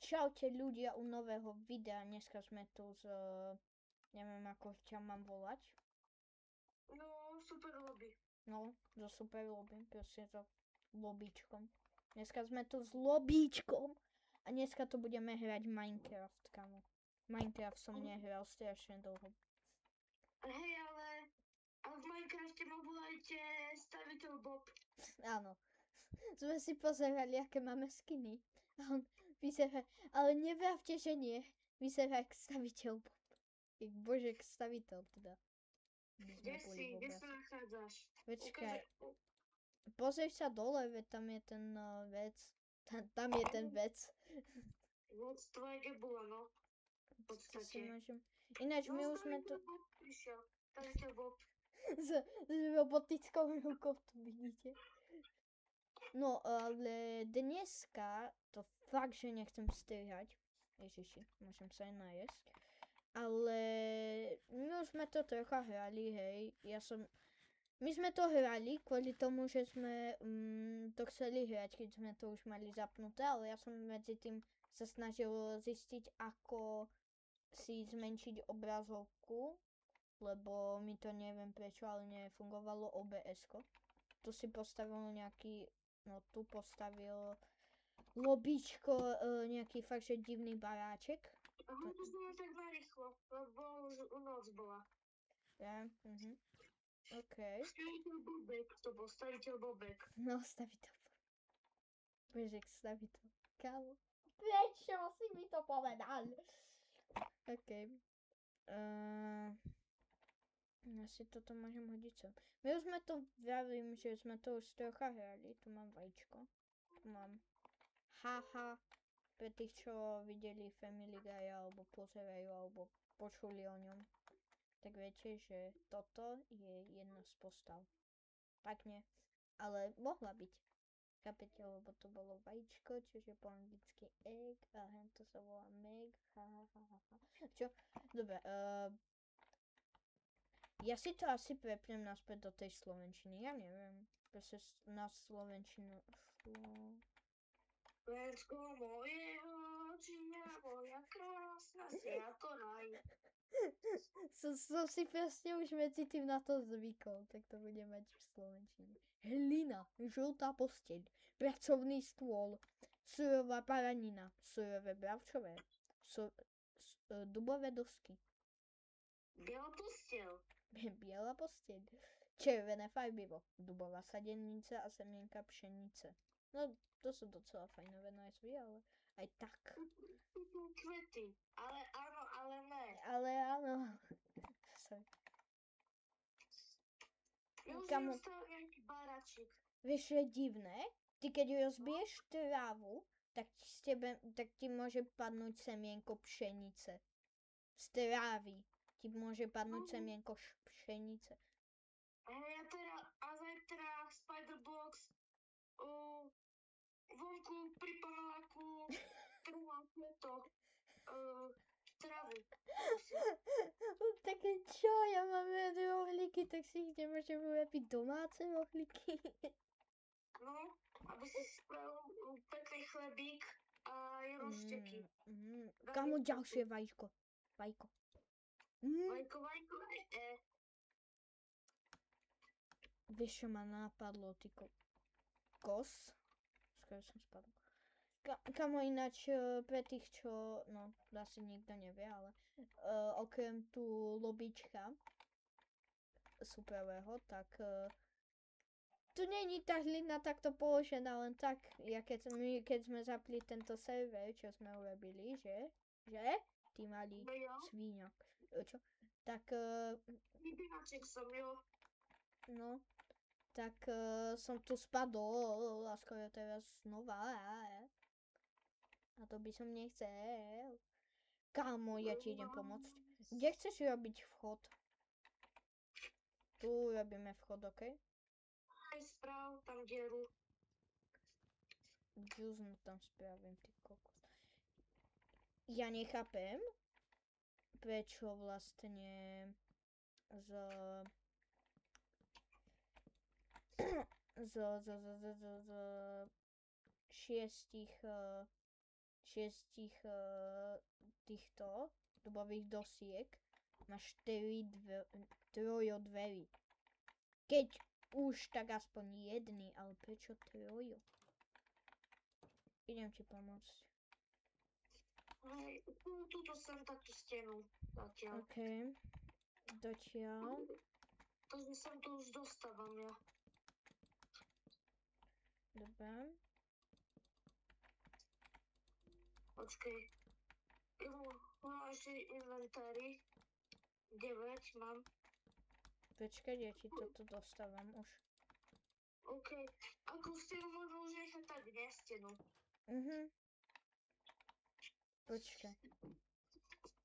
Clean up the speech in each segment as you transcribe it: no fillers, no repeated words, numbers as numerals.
Čaute ľudia u nového videa, dneska sme tu s, neviem ako ťa mám volať. No, super lobby. No, so super lobby, proste so lobíčkom. Dneska sme tu s lobíčkom a dneska to budeme hrať Minecraft, kamo. Minecraft som nehral strašne dlho. Hej, ale v Minecrafte ma volajte staviteľ Bob. Áno. Sme si pozerali, aké máme skiny. A on vyzerá, ale nevravte, že nie. Vyzerá jak staviteľ Bob. Jak božek staviteľ teda. Kde sa nachádzaš? Počkaj. Pozri sa dole, veď tam je ten vec. Tam je ten vec. Vec tvoje gebula, no. V podstate. Ináč my už sme tu... Staviteľ Bob. S robotickou rukou to vidíte. No, ale dneska to fakt, že nechcem strihať. Ježiši, môžem sa aj najesť. Ale my už sme to trocha hrali, hej. My sme to hrali kvôli tomu, že sme to chceli hrať, keď sme to už mali zapnuté, ale ja som medzi tým sa snažil zistiť, ako si zmenšiť obrazovku, lebo mi to neviem prečo, ale nefungovalo OBS-ko. Tu si postavil nejaký, no tu postavil lobíčko, nejaký fakt, že divný baráček. Aha, to sme tak narýchlo, lebo už noc bola. Ja, OK. Staviteľ Bobek, to bol staviteľ Bobek. No, staviteľ. Božek, staviteľ. Kámo. Prečo si mi to povedal? OK. Asi toto môžem hodiť sem. My už sme to vravím, že sme to už trocha hrali. Tu mám vajíčko. Tu mám haha. Pre tých, čo videli Family Guy, alebo pozerajú, alebo počuli o ňom. Tak viete, že toto je jedna z postav. Tak nie. Ale mohla byť. Chápete, lebo to bolo vajíčko, čiže po anglicky egg, a hento sa volá meg, Čo? Dobre, ja si to asi prepnem naspäť do tej slovenčiny, ja neviem. Proste na slovenčinu šlo. Lensko mojeho očia, moja krásna, si ako raj. Som si proste už medzi tým na to zvykol, tak to bude mať v slovenčine. Hlina, žltá posteľ, pracovný stôl, surová baranina, surové bravčové, dubové dosky. Biela posteľ. Biela posteľ, červené farbivo, dubová sadenica a semienka pšenice. No, to sú docela fajnové názvy, ale aj tak. Kvety, ale áno, ale ne. Ale áno. Ja už neostal nejaký baračik. Vieš, čo je divné? Ty keď rozbiješ trávu, tak ti môže padnúť semienko pšenice. Z trávy ti môže padnúť semienko pšenice. A zajtra Spiderbox vonku pri paneláku trvá to trávu. Tak čo, ja mám rád rohlíky, tak si ich nemôžem urobiť domáce rohlíky. No, aby si spravil pekný chlebík a rošteky. Kamo ďalšie vajíčko. Vajko. Vajko. Vieš, čo ma napadlo, ty kos? Skoro som spadol. Kamo ináč pre tých, čo, no, asi nikto nevie, ale okrem tu lobíčka superového, tak tu není tá hlina takto položená len tak, keď sme zapli tento server, čo sme urobili, že? Ty malý svíňak. Čo? Tak Vybieraček som, jo. No, tak som tu spadol a skoro teraz znova. A to by som nechcel. Kámo, ja ti idem pomôcť. Kde chceš robiť vchod? Tu robíme vchod, okej? Aj správ tam dieru. Džuznu tam spravím, ty kokos. Ja nechápem, prečo vlastne z týchto dubových dosiek máš 4 trojodvery. Keď už, tak aspoň jedny, ale prečo trojo? Idem ti pomôcť. Hej, túto som takto stenu zatiaľ. OK. Dotiaľ. Takže sem to už dostávam ja. Dobre. Počkej. Mám ešte inventári. 9 mám. Počkaj, ja ti toto dostávam už. OK. Ako stenu môžem už nechať tak, nie stenu. Počkaj.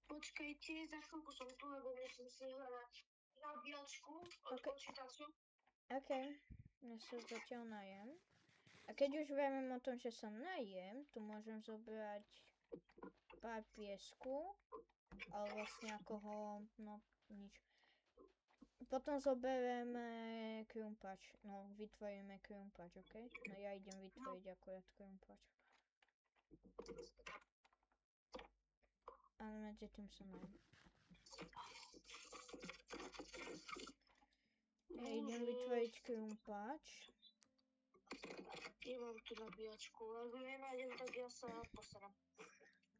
Počkajte, za chvíľku som tu, lebo musím si hľadať nabíjačku od OK. počítaču. OK. Ja sa zatiaľ najem. A keď už vieme o tom, že sa najem, tu môžem zobrať pár piesku. Ale vlastne ako ho, no nič. Potom zoberieme krumpač. No, vytvoríme krumpač, OK? No ja idem vytvoriť akurát krumpač. Ale medzi tým sa najem. Ja idem vytvoriť krumpač. Nemám tu nabíjačku, ale ak ju nenájdem, tak ja sa posram.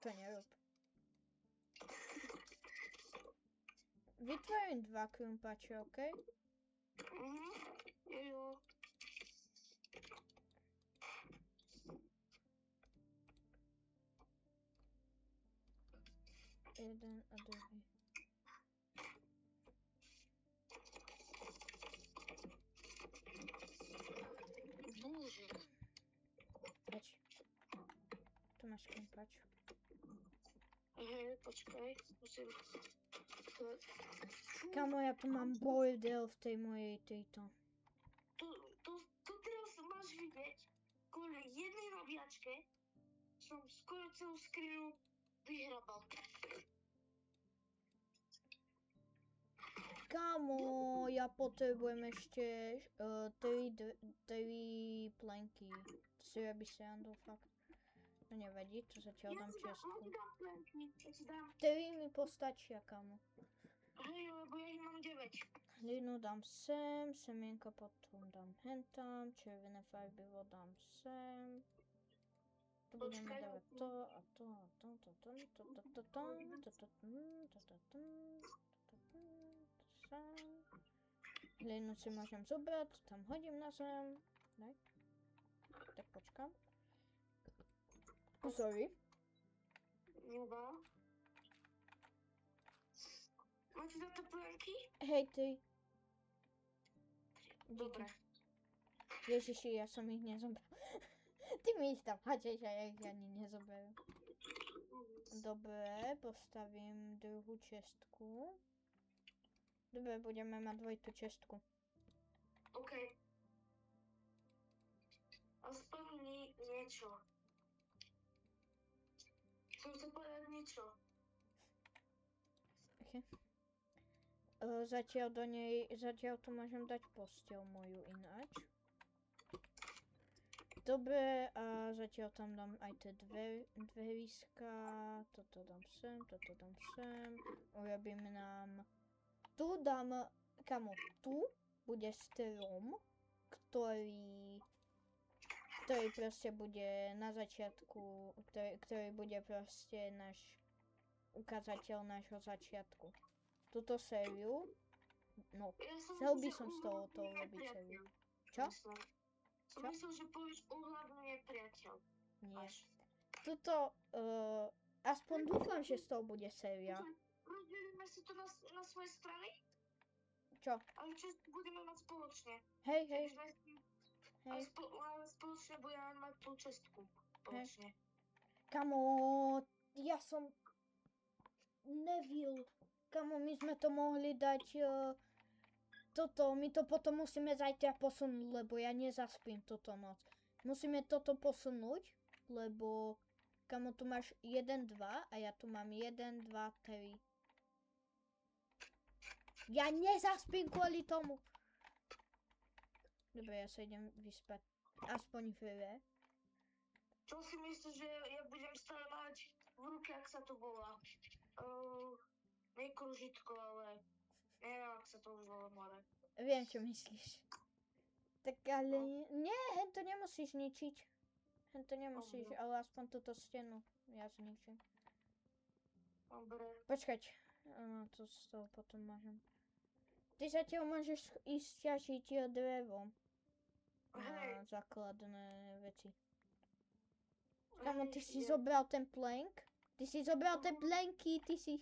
To nerob. Vytvorím 2 krumpače, OK? Jo. Jeden a druhý. Bože. Preč. Tu máš krumpač. Hej, počkaj, musím... Kamo, ja tu mám bordel v tej mojej tejto. To teraz máš vidieť, kvôli jednej nabíjačke som skoro celú skriňu vyhrabal. Kamo, ja potrebujem ešte 3 plenky. To si robí srandu, fakt. No nevadí, to zatiaľ dám čestku. Ja ti dám. 3 mi postačia, kamo. Hej, lebo ja ich mám 9. Hlinu dám sem, semienka potom dám hentam, červené farbivo dám sem. Tu budeme Počkaj, dávať to a to a to, Hlinu si môžem zobrať, tam hodím na zem. Daj. Tak počkám. Sorry. Neba. Máte za to plenky? Hej ty. Dobre. Ježiši, ja som ich nezobral. Ty mi ich tam hádžeš a ja ich ani nezoberiem. Dobre, postavím druhú čestku. Dobre, budeme mať dvojitú čestku. OK. Aspoň niečo. Chcem sa povedať niečo. Okay. Zatiaľ tu môžem dať posteľ moju ináč. Dobre, a zatiaľ tam dám aj tie dveriska. Toto dám sem, toto dám sem. Urobím nám... Tu dám... Kamo, tu bude strom, ktorý proste bude na začiatku, ktorý bude proste náš ukazateľ nášho začiatku. Túto sériu, no, chcel by som z toho robiť sériu. Čo? Som myslel, že povieš ohľadom nepriateľ. Nie. Tuto, aspoň dúfam, že z toho bude séria. Rozdelíme si to na svoje strany? Čo? Ale čo budeme mať spoločne? Hej. Ale spoločne budeme mať tú čestku. Spoločne. Kamo, ja som... Nevil. Kamo, my sme to mohli dať... Toto, my to potom musíme zajtra posunúť, lebo ja nezaspím toto noc. Musíme toto posunúť, lebo... Kamo, tu máš 1, 2 a ja tu mám 1, 2, 3. Ja nezaspím kvôli tomu. Dobre, ja sa idem vyspať. Aspoň chvíľe. Čo si myslíš, že ja budem stále mať jak sa to volá. Nie kružitko, ale neviem, jak sa to už volá more. Viem, čo myslíš. Tak ale nie, hen to nemusíš ničiť. Hen to nemusíš, Dobre. ale aspoň túto stenu ja zničím. Dobre. Počkať, to z toho potom môžem. Ty zatiaľ môžeš ísť ťažiť drevo Hej. na základné veci. Kamo, ty hej, si ja- zobral ten plank? Ty si zobral tie planky, ty si...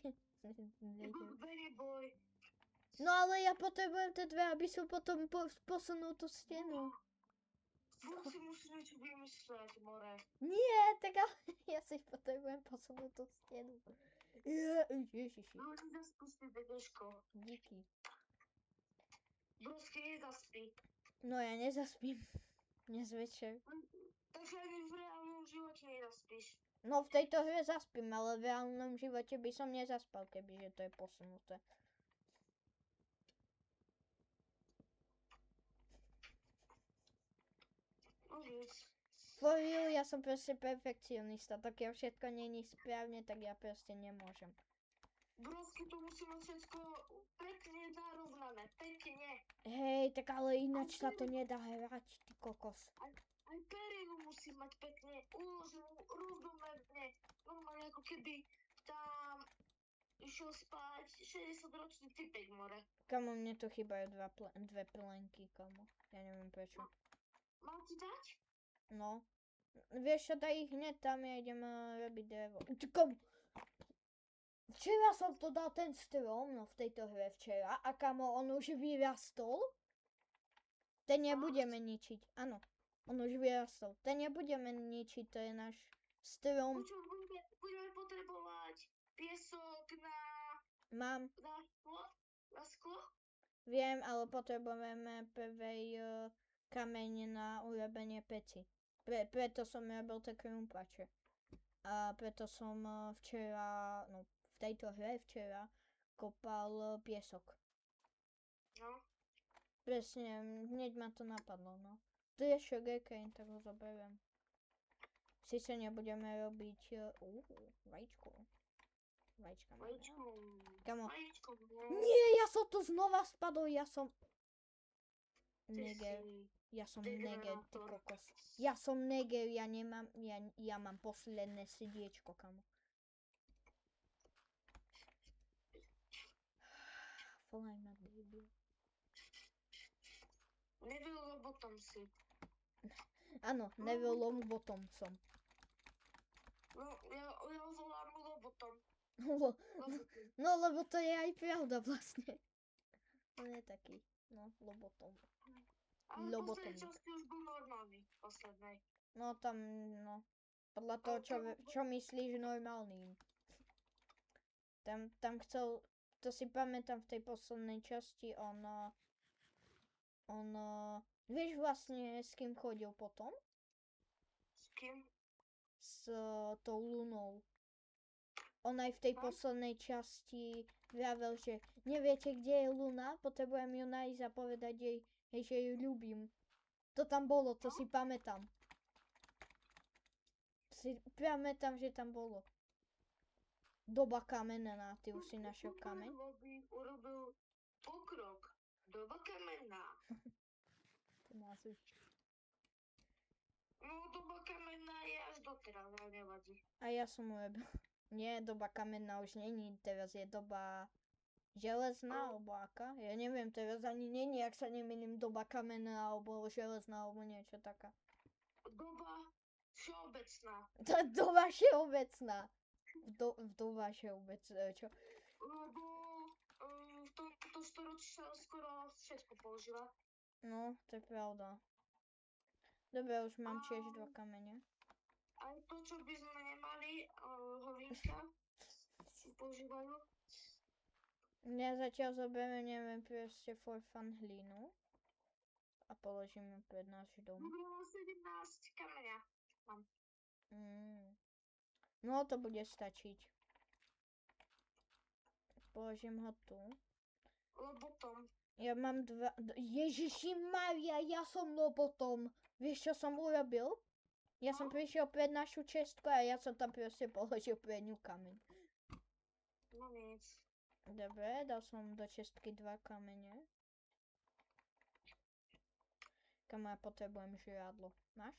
Very boy. No ale ja potrebujem tie dve, aby som potom posunul tú stenu. Furt si musíš niečo vymysleť, more. Nie, tak ale ja si potrebujem posunúť tú stenu. Ježiši, No, nezaspustí, Dedeško. díky. Brosky, nezaspí. No ja nezaspím. Dnes večer. Takže ani v reálnom živote nezaspíš. No v tejto hre zaspím, ale v reálnom živote by som nezaspal, kebyže to je posunuté. No nic. For real, ja som proste perfekcionista, tak ja všetko není správne, tak ja proste nemôžem. Brosky, to musí mať všetko pekne narovnané. Pekne. Hej, tak ale ináč sa to nedá hrať, ty kokos. Aj perinu musí mať pekne uloženú rovnomerne. Normálne ako keby tam išiel spať 60-ročný typek, more. Kamo, mne tu chýbajú dve plenky, kamo. Ja neviem prečo. Mám ti dať? No. Vieš čo, daj ich hneď tam, ja idem robiť drevo. Ty kamo. Včera som to dal ten strom, no v tejto hre včera. A kamo, on už vyrastol. Ten nebudeme ničiť, áno. On už vyrastol. Ten nebudeme ničiť, to je náš strom. Počuť, budeme potrebovať piesok Mám, na sklo? Na sklo? viem, ale potrebujeme prvej kameň na urobenie peci. Preto som robil tie krumpače. A preto som včera, no v tejto hre včera, kopal piesok. No. Presne, hneď ma to napadlo, no. Tu je sugarcane, tak ho zoberiem. Sice nebudeme robiť, vajíčko. Vajíčka mám, Vajíčko. Kamo. Vajíčko, no. Nie, ja som tu znova spadol, ja som... Ty Neger, si ja som neger, ty degenerátor. kokos. Ja som neger, ja nemám, ja mám posledné srdiečko, kamo. Volaj ma, baby. Neville robotom si. Áno, Neville Longbottom som. No, ja ho volám robotom. No, Robotom. no, lebo to je aj pravda vlastne. On je taký, no, lobotom. Ale v Robotom. poslednej časti už bol normálny. V poslednej. No tam, no. Podľa toho, čo myslíš normálnym. Tam chcel, to si pamätám v tej poslednej časti, on, vieš vlastne s kým chodil potom? S kým? S tou Lunou. On aj v tej No. poslednej časti vravel, že neviete, kde je Luna, potrebujem ju nájsť a povedať jej, že ju ľúbim. To tam bolo, to si pamätám. Pamätám, že tam bolo. Doba kamenná, ty už si našiel kameň? Urobil pokrok. Doba kamenná. To názvy. No, doba kamenná je až doteraz, ale nevadí. A ja som urobil. Nie, doba kamenná už není, teraz je doba železná, alebo aká? Ja neviem, teraz ani není, ak sa nemýlim, doba kamenná, alebo železná, alebo niečo taká. Doba všeobecná. Doba všeobecná. Doba všeobecná, čo? Lebo v tomto storočí sa skoro všetko používa. No, to je pravda. Dobre, už mám tiež dva kamene. Aj to, čo by sme nemali, hovínka, používajú. Ja zatiaľ zoberieme proste for fun hlínu. A položíme pred náš dom. Dobre, mám 17 kameňa. No, to bude stačiť. Položím ho tu. Lobotom. Ja mám dva... Ježiši Maria, ja som lobotom. Vieš, čo som urobil? Ja som prišiel pred našu čestku a ja som tam proste položil pred ňu kameň. No nic. Dobre, dal som do čestky 2 kamene. Kamo, ja potrebujem žrádlo. Máš?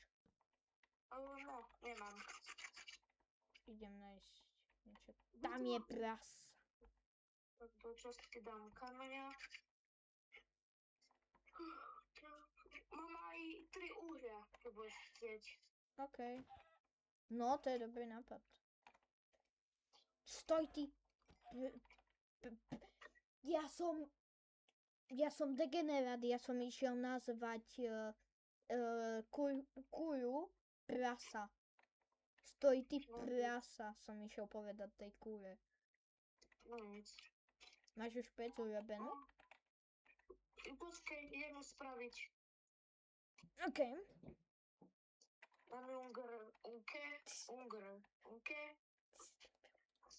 No, nemám. Idem nájsť niečo. Tam je prasa. Tak do častky dám kameňa. Mám aj 3 uhlia, keď budeš chcieť. OK. No, to je dobrý nápad. Stoj ty! Ja som degenerát, ja som išiel nazvať kuľu prasa. Stoj ty prasa, som išiel povedať tej kúre. No nic. Máš už pec urobenú? Počkej, idem ju spraviť. OK. Máme unge.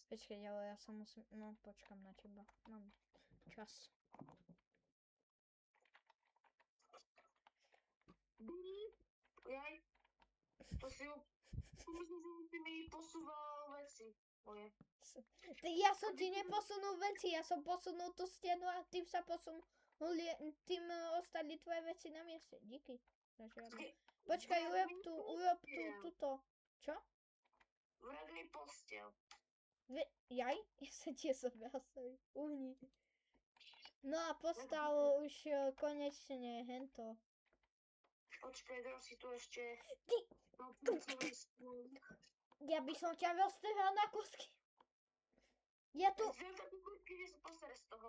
Počkej, ale ja sa musím... No, počkam na teba. Mám čas. Jaj. To si ju... Myslím, že si mi posúval veci moje. Ja som ti neposunul veci, ja som posunul tú stenu a tým sa posunul... Tým ostali tvoje veci na mieste. Díky. Počkaj, urob tu, tuto. Čo? Vrať mi posteľ. Jaj? Ja sa tiež sorry. Uhni. No a postalo už konečne hento. Počkaj, dám si tu ešte... Ty! Ja by som ťa roztrhal na kusky. Ja tu... Viem takú kusky, že sa posere z toho.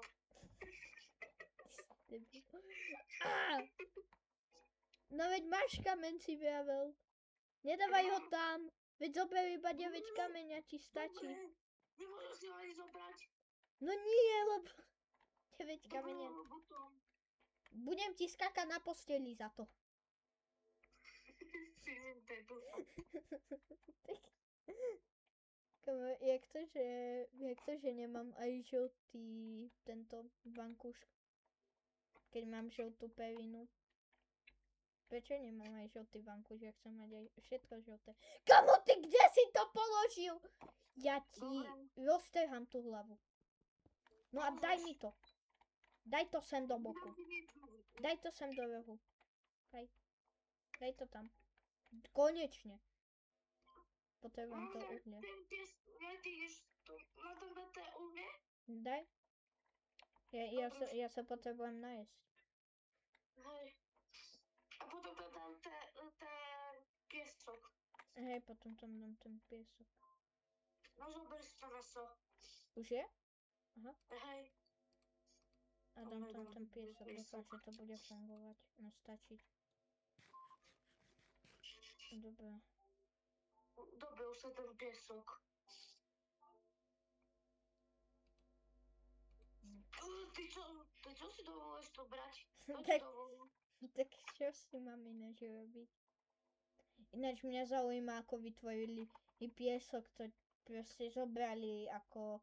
No veď máš kameň, si vravel. Nedávaj ho tam. Veď zober iba 9 kameňa, ti stačí. Nemôžem si ho ani zobrať. No nie, lebo... 9 kameňa. Budem ti skakať na posteli za to. Kamo, jak to, že nemám aj žltý tento vankúš, keď mám žltú pevinu. Prečo nemám aj žltý vankúš, ja chcem mať aj všetko žlté. Kamo, ty kde si to položil? Ja ti roztrhám tú hlavu. No a daj mi to. Daj to sem do boku. Daj to sem do rohu. Daj to tam. Konečne. Potrebujem to uhlie. Daj. Ja sa potrebujem najesť. Hej. A potom tam dám ten piesok. Hej, potom tam dám ten piesok. No zober si to meso. Už je? Aha. Hej. A dám tam ten piesok. Dúfam, že to bude fungovať. No stačiť. Dobre. Dobil sa ten piesok. Ty čo si dovoluješ to brať? Tak čo si mám ináč robiť? Ináč mňa zaujíma, ako vytvorili i piesok, to proste zobrali ako...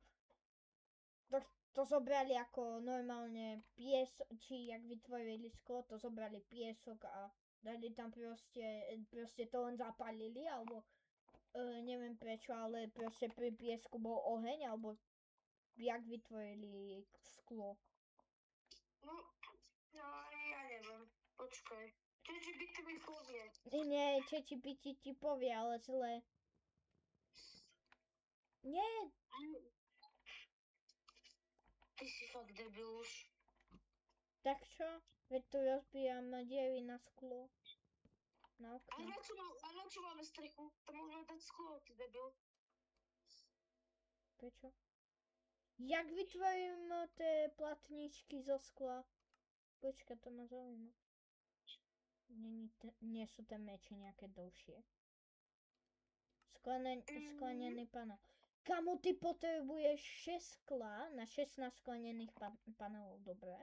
To zobrali ako normálne piesok, či jak vytvorili sklo, to zobrali piesok a dali tam proste to len zapalili, alebo neviem prečo, ale proste pri piesku bol oheň, alebo jak vytvorili sklo. No, ja neviem. Počkaj. ChatGPT mi povie. Nie, ChatGPT ti povie, ale zle. Nie. Ty si fakt debil už. Tak čo? Veď tu rozbijam diery na sklo. Na A okno. na čo máme strechu? Tam môžeme dať sklo, ty debil. Prečo? Jak vytvorím tie platničky zo skla? Počka, to ma zaujíma. Nie sú tie meče nejaké dlhšie. Sklenený panel. Kamu ty potrebuješ 6 skla na 16 sklenených panelov, dobre?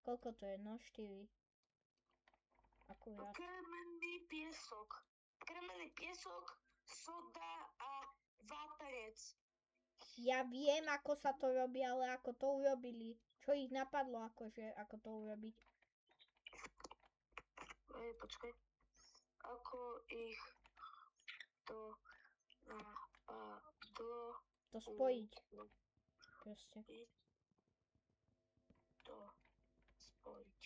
Koľko to je? No 4. Akurát. Krmený piesok, soda a vápenec. Ja viem, ako sa to robí, ale ako to urobili. Čo ich napadlo, akože, ako to urobiť? Počkaj. Ako ich to napadlo To spojiť. urobiť Proste. to spojiť.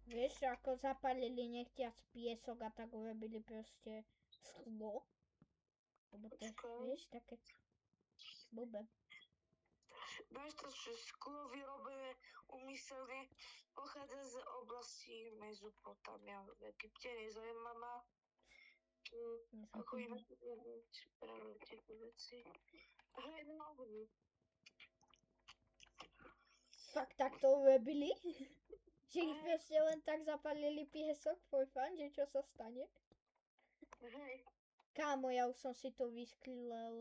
Vieš, ako zapalili nechtiac piesok a tak urobili proste sklo? Lebo to je, Počkaj. vieš, také blbé. Vieš to, že sklo vyrobené umyselne pochádza z oblasti Mezopotámia v Egypte, nezaujíma ma. Ako inak spravili tieto veci. Hej, no, Fakt tak to urobili? Že ich proste len tak zapalili piesok for fun, že čo sa stane? hej. Kámo, ja už som si to vysklilel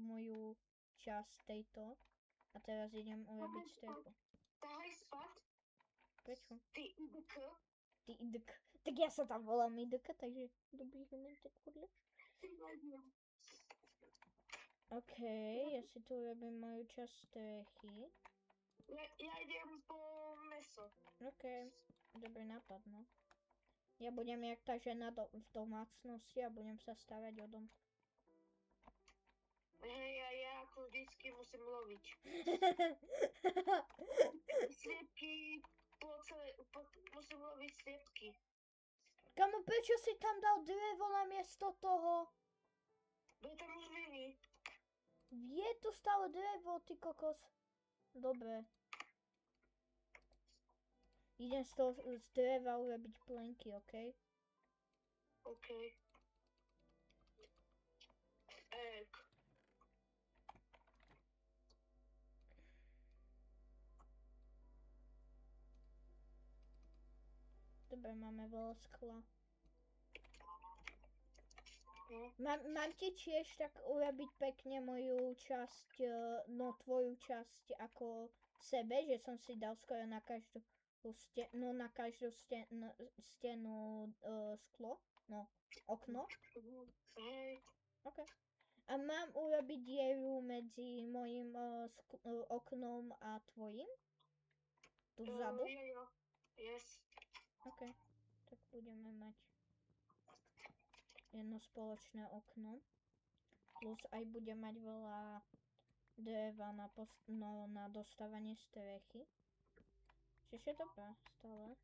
moju časť tejto. A teraz idem urobiť strechu. Daj spať, Prečo? ty idk. Ty idk. Tak ja sa tam volám idk, takže dobrý moment, tak podľa. OK, ja si tu urobím moju časť strechy. Ja idem po meso. OK, dobrý nápad, no. Ja budem jak tá žena v domácnosti a budem sa starať o dom. Hej, a ja ako vždycky musím loviť. Sliepky musím loviť sliepky. Kamo, prečo si tam dal drevo namiesto toho? Bo tam už není. Je tu stále drevo, ty kokos. Dobre. Idem z dreva urobiť plenky, OK? OK. Egg. Dobre, máme veľa skla. No. Mám ti tiež tak urobiť pekne moju časť, no tvoju časť ako sebe, že som si dal skoro na každú stenu sklo, no okno. Hej. OK. A mám urobiť dieru medzi mojim oknom a tvojim? Tu vzadu? Jo. Yes. OK. Tak budeme mať jedno spoločné okno. Plus aj bude mať veľa dreva na dostávanie strechy. Čiže je dobré stále.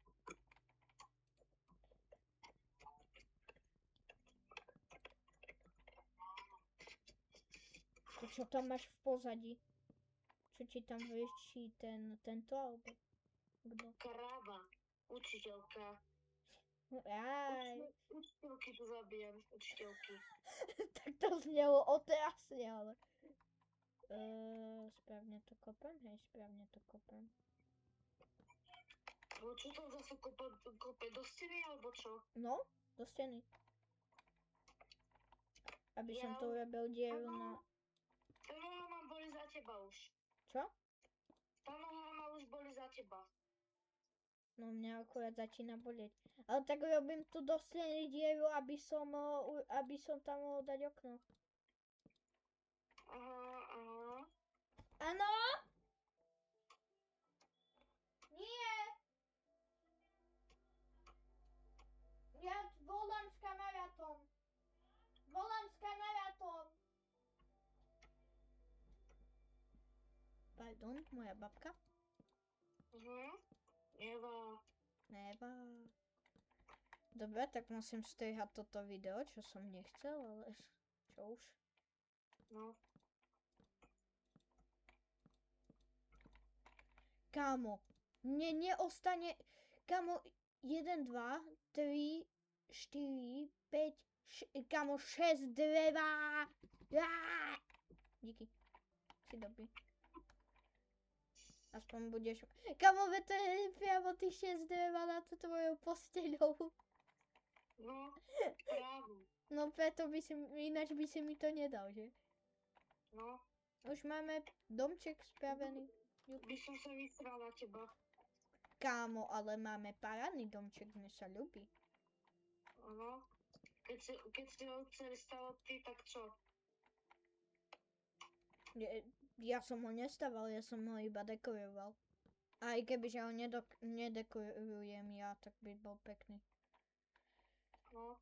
To čo tam máš v pozadí? Čo ti tam vrčí tento alebo kto? Kráva. Učiteľka. Aj. Učiteľky tu zabijam. Učiteľky. Tak to znelo otrasne, ale... správne to kopem? Hej, správne to kopem. No čo tam zase kope do steny alebo čo? No, do steny. Aby som to urobil dieru na... Tá noha ma boli za teba už. Čo? Tá noha ma už boli za teba. No mňa akurát začína bolieť. Ale tak robím tu do steny dieru, aby som tam mohol dať okno. Aha. Áno? Nie! Ja volám s kamarátom. Pardon, moja babka. Eva. Dobre, tak musím strihať toto video, čo som nechcel, ale čo už. No. Kámo, mne neostane... Kámo, 1, 2, 3, 4, 5, kámo, 6 dreva. Díky. Si dobrý. Aspoň budeš... Kámo, to je priamo ty 6 dreva nad tvojou posteľou. No, právo. No preto by si... Ináč by si mi to nedal, že? No, Už máme domček spravený. by som sa vysral na teba. Kámo, ale máme parádny domček, mne sa ľúbi. No, keď si ho celý stalo ty, tak čo? Ja som ho nestaval, ja som ho iba dekoroval. Aj kebyže ho nedekorujem ja, tak by bol pekný. No.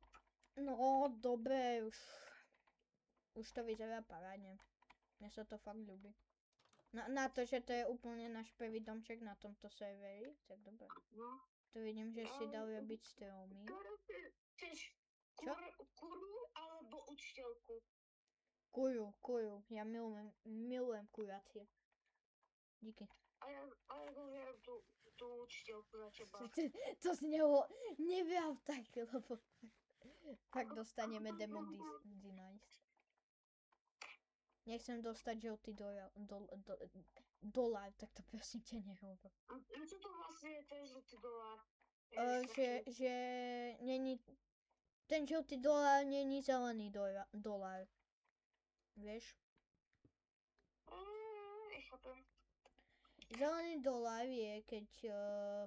No, dobre, už to vyzerá parádne. Mne sa to fakt ľúbi. Na to, že to je úplne náš prvý domček na tomto serveri, tak dobre. No. Tu vidím, že si dal robiť stromy. Chceš Čo? kuru alebo učiteľku? Kuju. Ja milujem kurácie. Díky. A ja vyberám tú učiteľku za teba. To znelo, neviav tak, lebo tak dostaneme demonized. Nechcem dostať žltý dolár, tak to prosím ťa nehovor. A čo to vlastne je ten žltý dolár? Že není, ten žltý dolár není zelený dolár. Vieš? Nechápem. Zelený dolár je, keď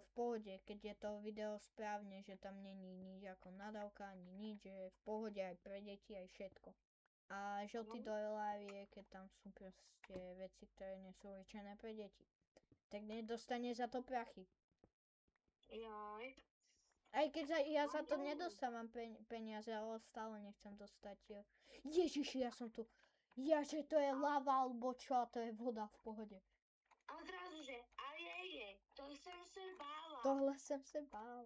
v pohode, keď je to video správne, že tam není nič ako nadávka, ani nič, že je v pohode aj pre deti, aj všetko. A žltý dolár je, keď tam sú proste veci, ktoré nie sú určené pre deti. Tak nedostane za to prachy. Jaj. Aj keď ja za to nedostávam peniaze, ale stále nechcem dostať. Ježiši, ja som tu. Že to je lava alebo čo, a to je voda v pohode. A zrazu, že je, to som sa bála. Tohle jsem se bála.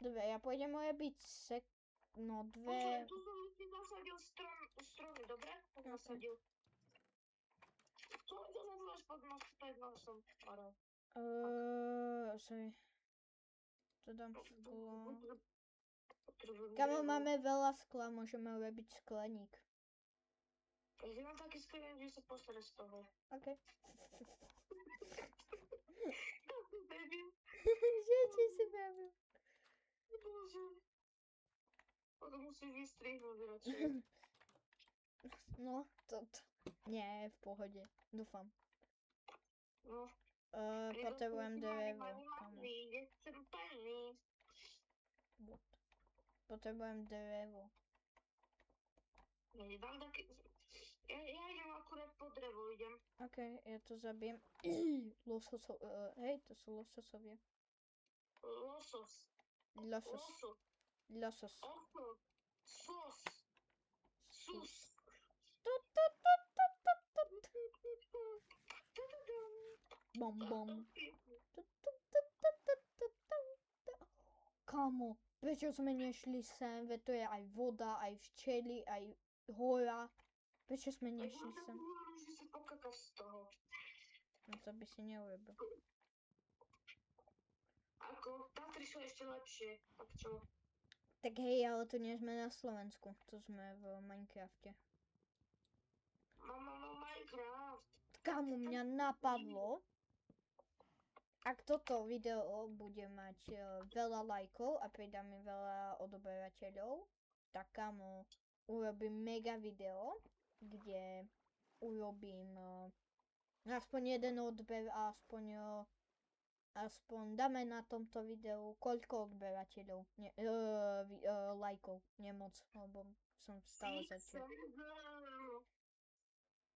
Dobre, ja pôjdem byť dve... Tu som si nasadil stromy, dobre? Nasadil. Čo zaznáš pod nosom, Aro? Sorry. To dám sklo. Kamo, máme veľa skla, môžeme urobiť skleník. Ja mám taký skleník, že sa postará z toho. OK. Baby. Že či si bavím. Bože. To musím vystrihnúť radšej. No, to... Nie, v pohode. Dúfam. No. Potrebujem drevo. Nechcem pani. Potrebujem drevo. Dám taký... Ja idem akurát po drevo, idem. OK, ja to zabijem. Hej, to sú lososovia. Losos. Losos. Oso. Sos. Sus. Bom, bom. Kamo, prečo sme nešli sem? Veď to je aj voda, aj včely, aj hora. Prečo sme nešli sem? Že sa pokakaš z toho. No to by si neurobil. Ako, Tatry sú ešte lepšie. Tak čo? Tak hej, ale tu nie sme na Slovensku. Tu sme v Minecrafte. Mama, Minecraft. Kamo, mňa napadlo, ak toto video bude mať veľa lajkov a pridá mi veľa odoberateľov, tak kamo, urobím mega video, kde urobím aspoň jeden odber a aspoň dáme na tomto videu koľko odberateľov, lajkov, nemoc, lebo som stále začal.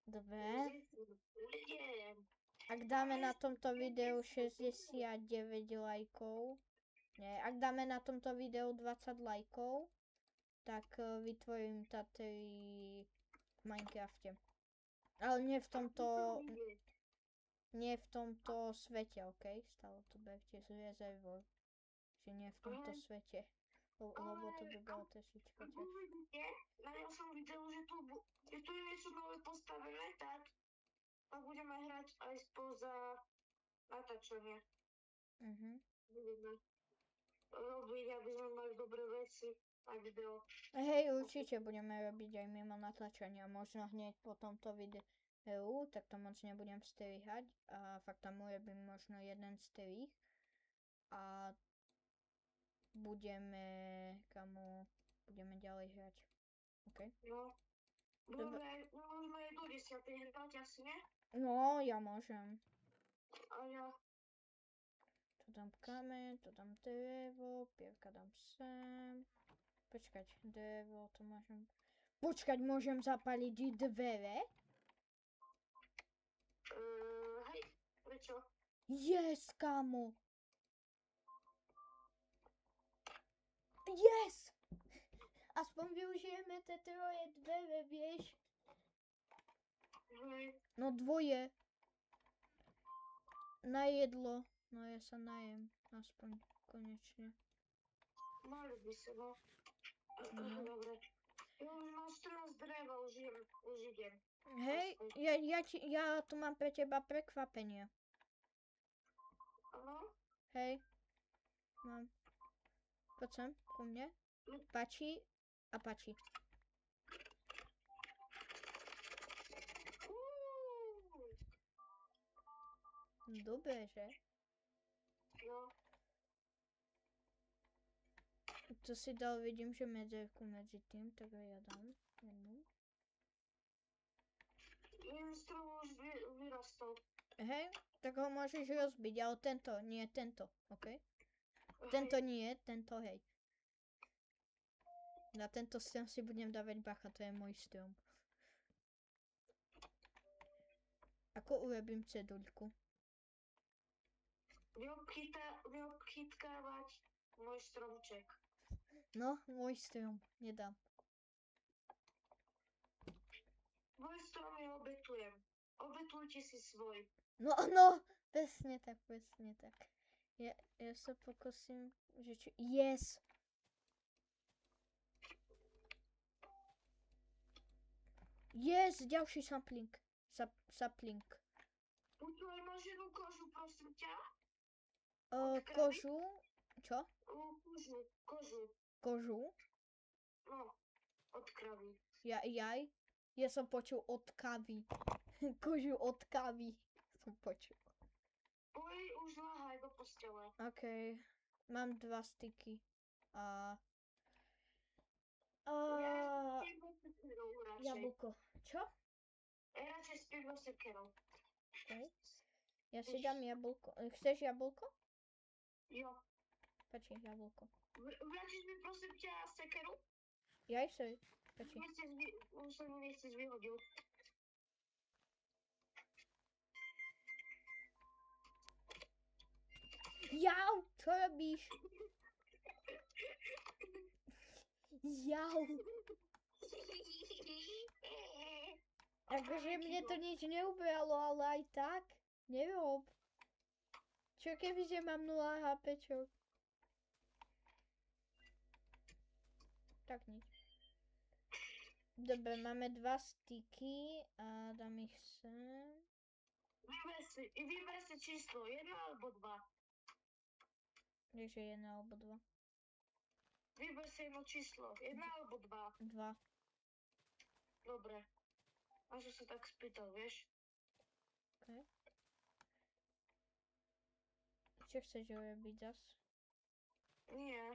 Dobre. Ak dáme na tomto videu 69 lajkov, nie, ak dáme na tomto videu 20 lajkov, tak vytvorím Tatry v Minecrafte. Ale nie v tomto svete, ok? Stále to berte z rezervou. Že nie v tomto svete. Lebo to by bolo trošička ťažké. Ja som videl, že tu je niečo nové postavené, tak a budeme hrať aj spoza natáčania. Budeme robiť, aby sme mali dobré veci a video. Hej, určite budeme robiť aj mimo natáčania. Možno hneď po tomto videu, tak to moc nebudem strihať. A fakt tam urobím možno jeden strih. A budeme ďalej hrať. OK? No. Môžeme aj do 10. hrať asi, ne? No, ja môžem. A ja... Tu dám kameň, tu dám drevo, pierka dám sem. Počkať, drevo, to môžem... Počkať, môžem zapaliť dvere? Hej, prečo? Yes, kamo! Yes! aspoň využijeme tie troje dvere, vieš? Hej. No dvoje. Na jedlo. No ja sa najem. Aspoň konečne. Mali by sa, no. No. Dobre. Ja už mám 14 dreva, už idem. Hej, ja tu mám pre teba prekvapenie. Áno? Hej. Mám. Poď sem, ku mne. Páči a páči. Dobre, že? No. To si dal, vidím, že medzerku medzi tým, tak ja dám jednu. Jeden strom už vyrastol. Hej, tak ho môžeš rozbiť, ale tento, nie tento, ok? Tento nie, tento hej. Na tento strom si budem dávať bacha, to je môj strom. Ako urobím ceduľku? Vyobchytkávať môj stromček. No, môj strom, nedám. Môj strom ja obetujem. Obetujte si svoj. No, presne tak, presne tak. Ja sa pokúsim, že či... Yes! Yes, ďalší sapling. Sapling. Počúvaj, máš jednu kožu, prosím ťa? Kožu? Čo? Kožu. Kožu? No, od kravy. Ja som počul od kavy. Kožu od kavy som počul. Oj, už láhaj do postele. OK. Mám 2 styky. Jablko. Čo? Ja radšej spím do sekerou. OK. Ja si dám jablko. Chceš jablko? Jo. Pači, jablko. Vrátiš mi prosím ťa sekeru? Jaj, sorry. Pači. Už som ju nechceš vyhodil. Jau, čo robíš? Jau. Akože mne to nič neubralo, ale aj tak. Nerob. Čo kebyže mám 0 HPčok? Tak nič. Dobre, máme 2 styky a dám ich sem. Vyber si číslo, 1 alebo 2. Takže 1 alebo 2. Vyber si jedno číslo, 1 alebo 2. 2. Dobre. A že sa tak spýtal, vieš? OK. Čo chceš urobiť zas? Nie.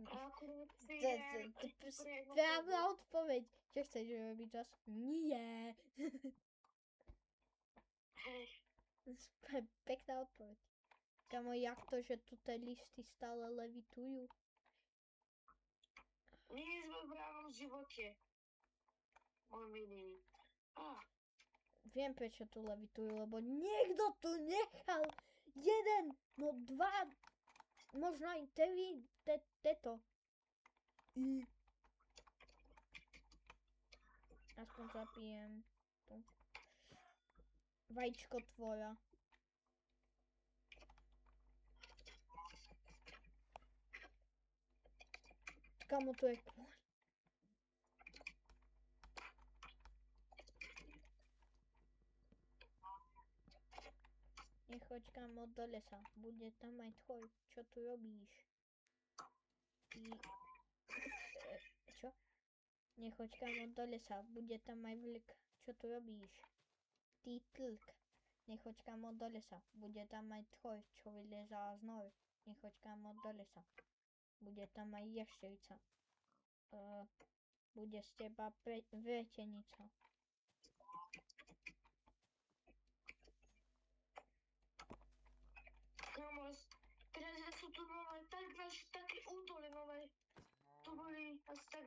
Akurát si Správna odpoveď. Čo chceš urobiť zas? Nie. Hej. Pekná odpoveď. Kamo, jak to, že tu tie listy stále levitujú? Nie sme v reálnom živote. Môj milý. Viem, prečo tu levitujú, lebo niekto tu nechal 1, no 2, možno aj 3, teto. Aspoň zapijem tu. Vajíčko tvoja. Kamo, to je kôň. Nechoď kamo do lesa, bude tam aj tvoj. Čo tu robíš? Čo? Nechoď kamo do lesa, bude tam aj vlk. Čo tu robíš? Ty tlk. Nechoď kamo do lesa, bude tam aj tvoj, čo vylezá z nory. Nechoď kamo do lesa. Bude tam aj jašterica. Bude z teba vretenica. Kamo, teraz sú tu nové, také útoly nové. Tu boli asi tak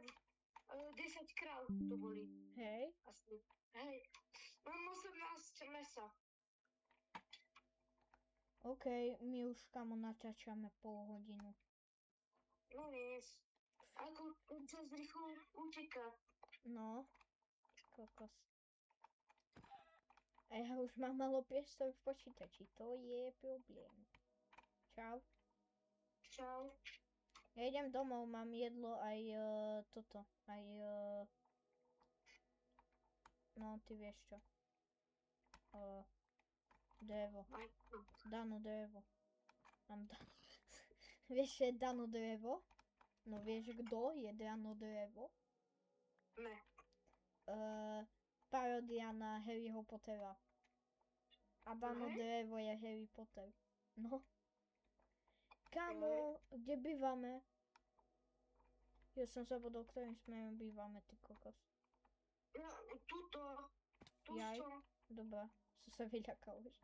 10 kráv tu boli. Hej. Asi. Hej. Mám 18 mesa. OK, my už kamo natáčame pol hodinu. No nic. Ako ten čas rýchlo uteká. No, kokos. A ja už mám malo priestor v počítači, to je problém. Čau. Čau. Ja idem domov, mám jedlo aj toto, aj no ty vieš čo. Drevo. Dano drevo. Mám vieš, že je Dano drevo? No vieš, kto je Dano drevo? Ne. Parodia na Harryho Pottera. A Dano drevo je Harry Potter. No. Kámo, kde bývame? Ja som zabudol, ktorým smerom bývame, ty kokos. Ja, tuto. Tu Jaj. som. Dobrá, som sa vyľakal už.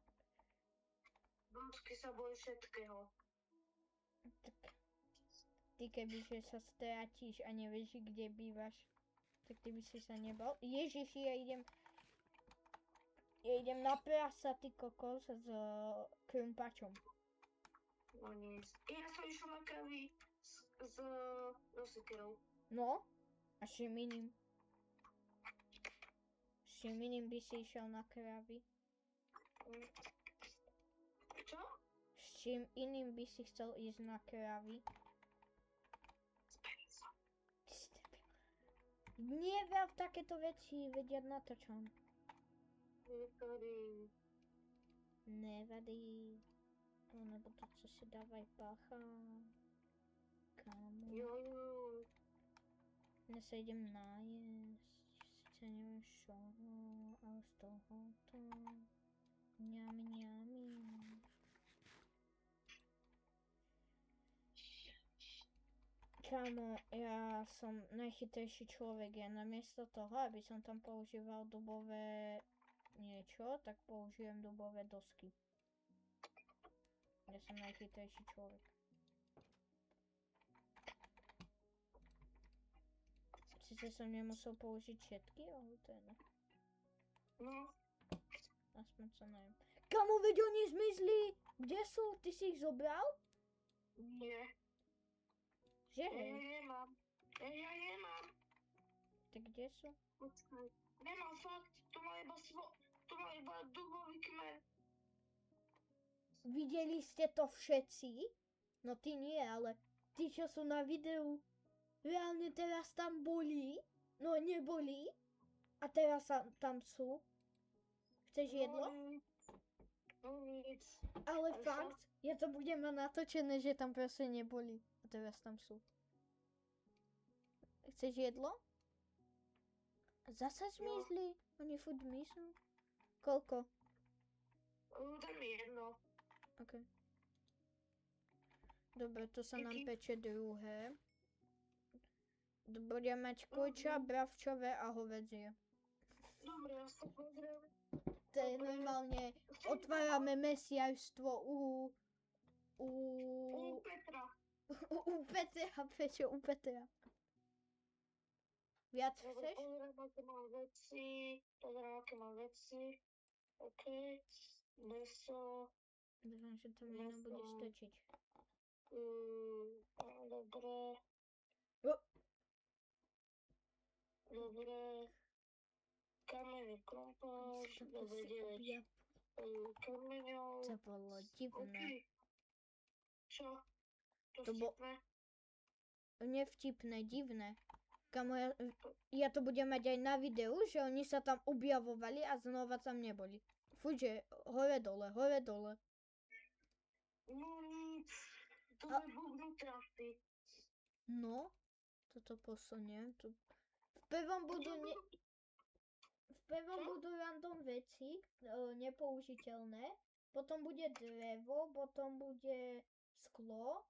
Dosky sa bojí všetkého. Tak, ty kebyže sa stratíš a nevieš, kde bývaš, tak ty by si sa nebal. Ježiši, ja idem na prasa, ty kokos, s krumpačom. No nic. Ja som išla na kravy s sekerou. No, a s čím iným? S čím iným by si išiel na kravy? Čo? S čím iným by si chcel ísť na kravy? Neviem v takéto veci, vedia natáčam. Nevadí. Nebo to, co si dávaj bacha. Kámo. Jo. Dnes sa idem nájesť. Sice neviem čo, ale z tohoto. Ňami. Kámo, ja som najchytrejší človek. Ja namiesto toho, aby som tam používal dubové niečo, tak použijem dubové dosky. Ja som najchytrejší človek. Sice som nemusel použiť všetky, ale to je no. No. Aspoň sa najem. Kamo, veď oni zmizli! Kde sú? Ty si ich zobral? Nie. Že Ja hej? nemám. Ja nemám. Tak kde sú? Počkaj. Nemám fakt. To má iba dubový kmeň. Videli ste to všetci? No ty nie, ale tí, čo sú na videu, reálne teraz tam boli, no neboli, a teraz tam sú. Chceš jedlo? No nic. Ale fakt, ja to budem mať natočené, že tam proste neboli, a teraz tam sú. Chceš jedlo? Zasa zmizli, oni furt zmiznú. Koľko? Daj mi jedno. OK. Dobre, to sa nám peče druhé. Budem mať kurča, bravčové a hovädzie. Dobre, ja sa pozriem. To je normálne, otvárame mesiarstvo u Petra. u Petra, Pečo, u Petra. Viac Dobre, chceš? pozriem, aké mám veci. OK. Meso. Dúfam, že to mi nebude stačiť. Dobre. Dobre. Kamenný kompás. Dobre, 9 kameňov. To bolo divné. OK. Čo? To vtipné? Nevtipné, divné. Kamo, ja to budem mať aj na videu, že oni sa tam objavovali a znova tam neboli. Fúže, hore dole. No nic. To je bubnú trafy. No, toto posuniem. Tu. V prvom budú random veci, nepoužiteľné. Potom bude drevo, potom bude sklo.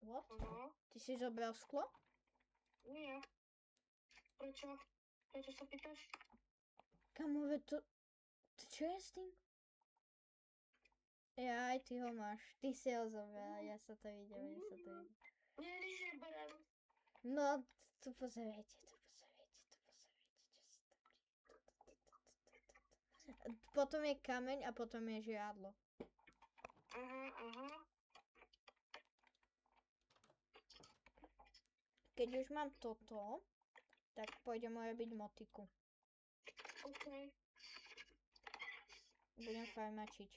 What? No. Ty si zobral sklo? Nie. Prečo? Prečo sa pýtaš? Kamove, to čo je s tým? Aj ty ho máš. Ty si ho zobral, ja sa to vidím. Nie, neberám. No, tu pozerajte. Potom je kameň a potom je žiadlo. Aha. Keď už mám toto, tak pôjdem robiť motiku. Okej. Budem farmačiť.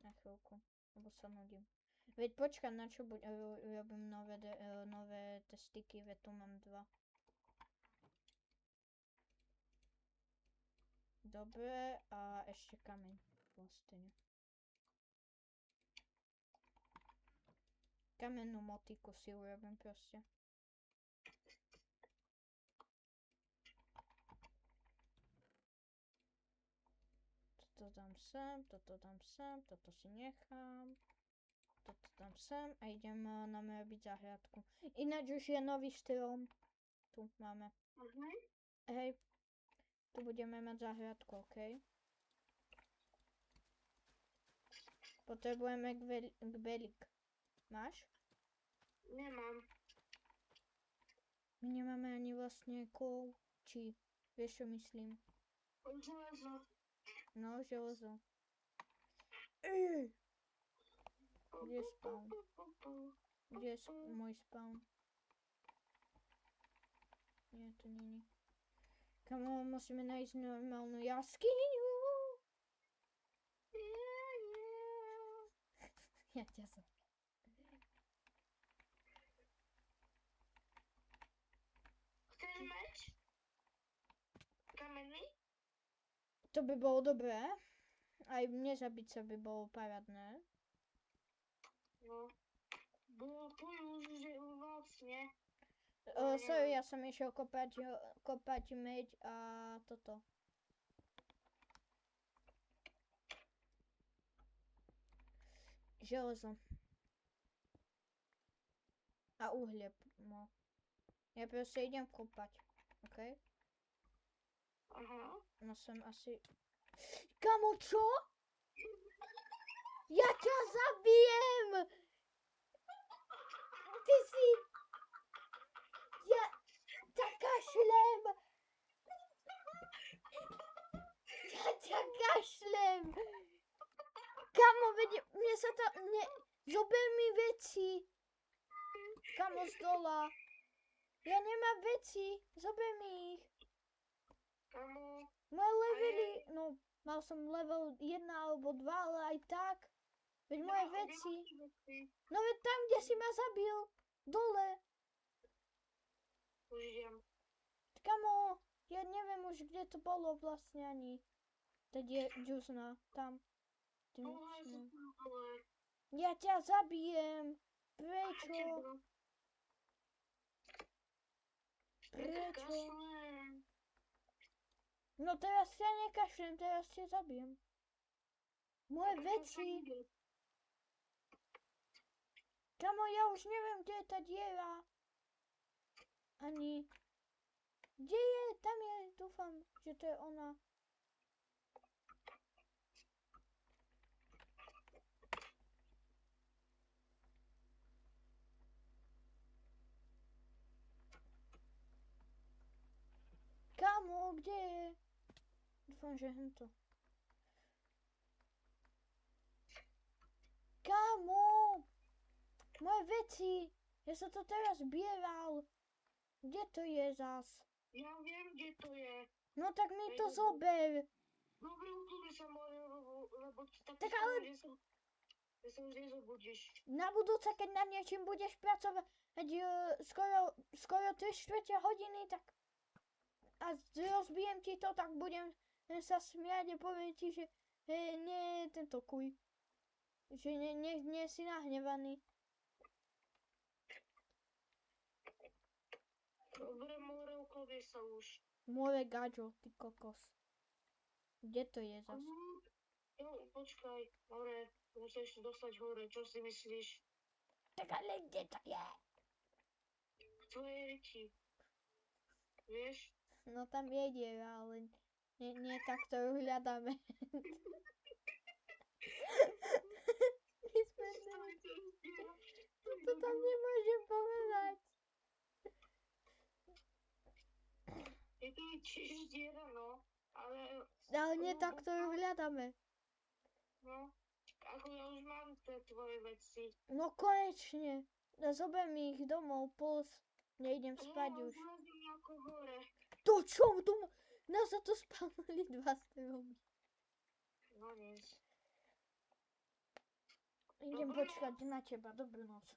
Na chvíľku, lebo sa nudím. Veď počkaj, na čo robím nové testiky, veď tu mám 2. Dobre, a ešte kameň vlastne. Kamennú motiku si urobím proste. Toto dám sem, toto dám sem, toto si nechám. Toto dám sem a idem nám robiť záhradku. Ináč už je nový strom. Tu máme. Hej. Tu budeme mať záhradku, okej? Potrebujeme kvelik. Máš? Nemám. My nemáme ani vlastne kov. Či, vieš čo myslím? Železo. No, železo. Kde je spawn? Kde je môj spawn? Nie, to není. Kamo, musíme nájsť normálnu jaskyňu. Ja ťa som. Chceš meč? Kamenný? To by bolo dobré. Aj mne zabiť sa by bolo parádne. No. Bolo už, že vlastne. Sorry, ja som išiel kopať meď a toto. Železo. A uhlie. No. Ja proste idem kopať. OK? Aha. No som asi... Kamo, čo? Ja ťa zabijem! Ty si... Ja ťa kašlem! Ja ťa kašlem! Kamo, mne sa to... Zober mi veci! Kamo, z dola. Ja nemám veci, zober mi ich. Kamo. Moje levely... No, mal som level 1 alebo 2, ale aj tak. Veď moje veci... No veď tam, kde si ma zabil. Dole. Už idem. Kamo, ja neviem už, kde to bolo vlastne ani. Teď je džuzna, tam. Ja ťa zabijem. Prečo? Prečo? No teraz ťa nekašlem, teraz ťa zabijem. Moje veci. Kamo, ja už neviem, kde je tá diera. Ani. Kde je? Tam je, dúfam, že to je ona. Kamo, kde je? Dúfam, že hento. Kamo! Moje veci! Ja som to teraz zbieral. Kde to je zas? Ja viem, kde to je. No tak mi to zober. Dobre, ukludni sa moje, lebo Tak ale... Že sa už nezobudíš. Na budúce, keď na niečím budeš pracovať skoro 3/4 hodiny, tak a rozbijem ti to, tak budem sa smiať a poviem ti, že nie tento kuj. Že nie si nahnevaný. Dobre, more, ukludni sa už. More gaďo, ty kokos. Kde to je zas? Jo, počkaj, more, musíš dostať hore, čo si myslíš? Tak ale kde to je? V tvojej reči. Vieš? No tam je diera, ale nie takto ju hľadáme. To tam nemôžem povedať. Je to tiež diera, no, ale... Ale nie takto ju hľadáme. No, ako ja už mám tie tvoje veci. No konečne. Zober mi ich domov, plus nejdem spať už. Zlazím ako hore. To čo? Nás za to spálili 2 stromy. No nic. Idem Dobrú počkať na teba, dobrú noc.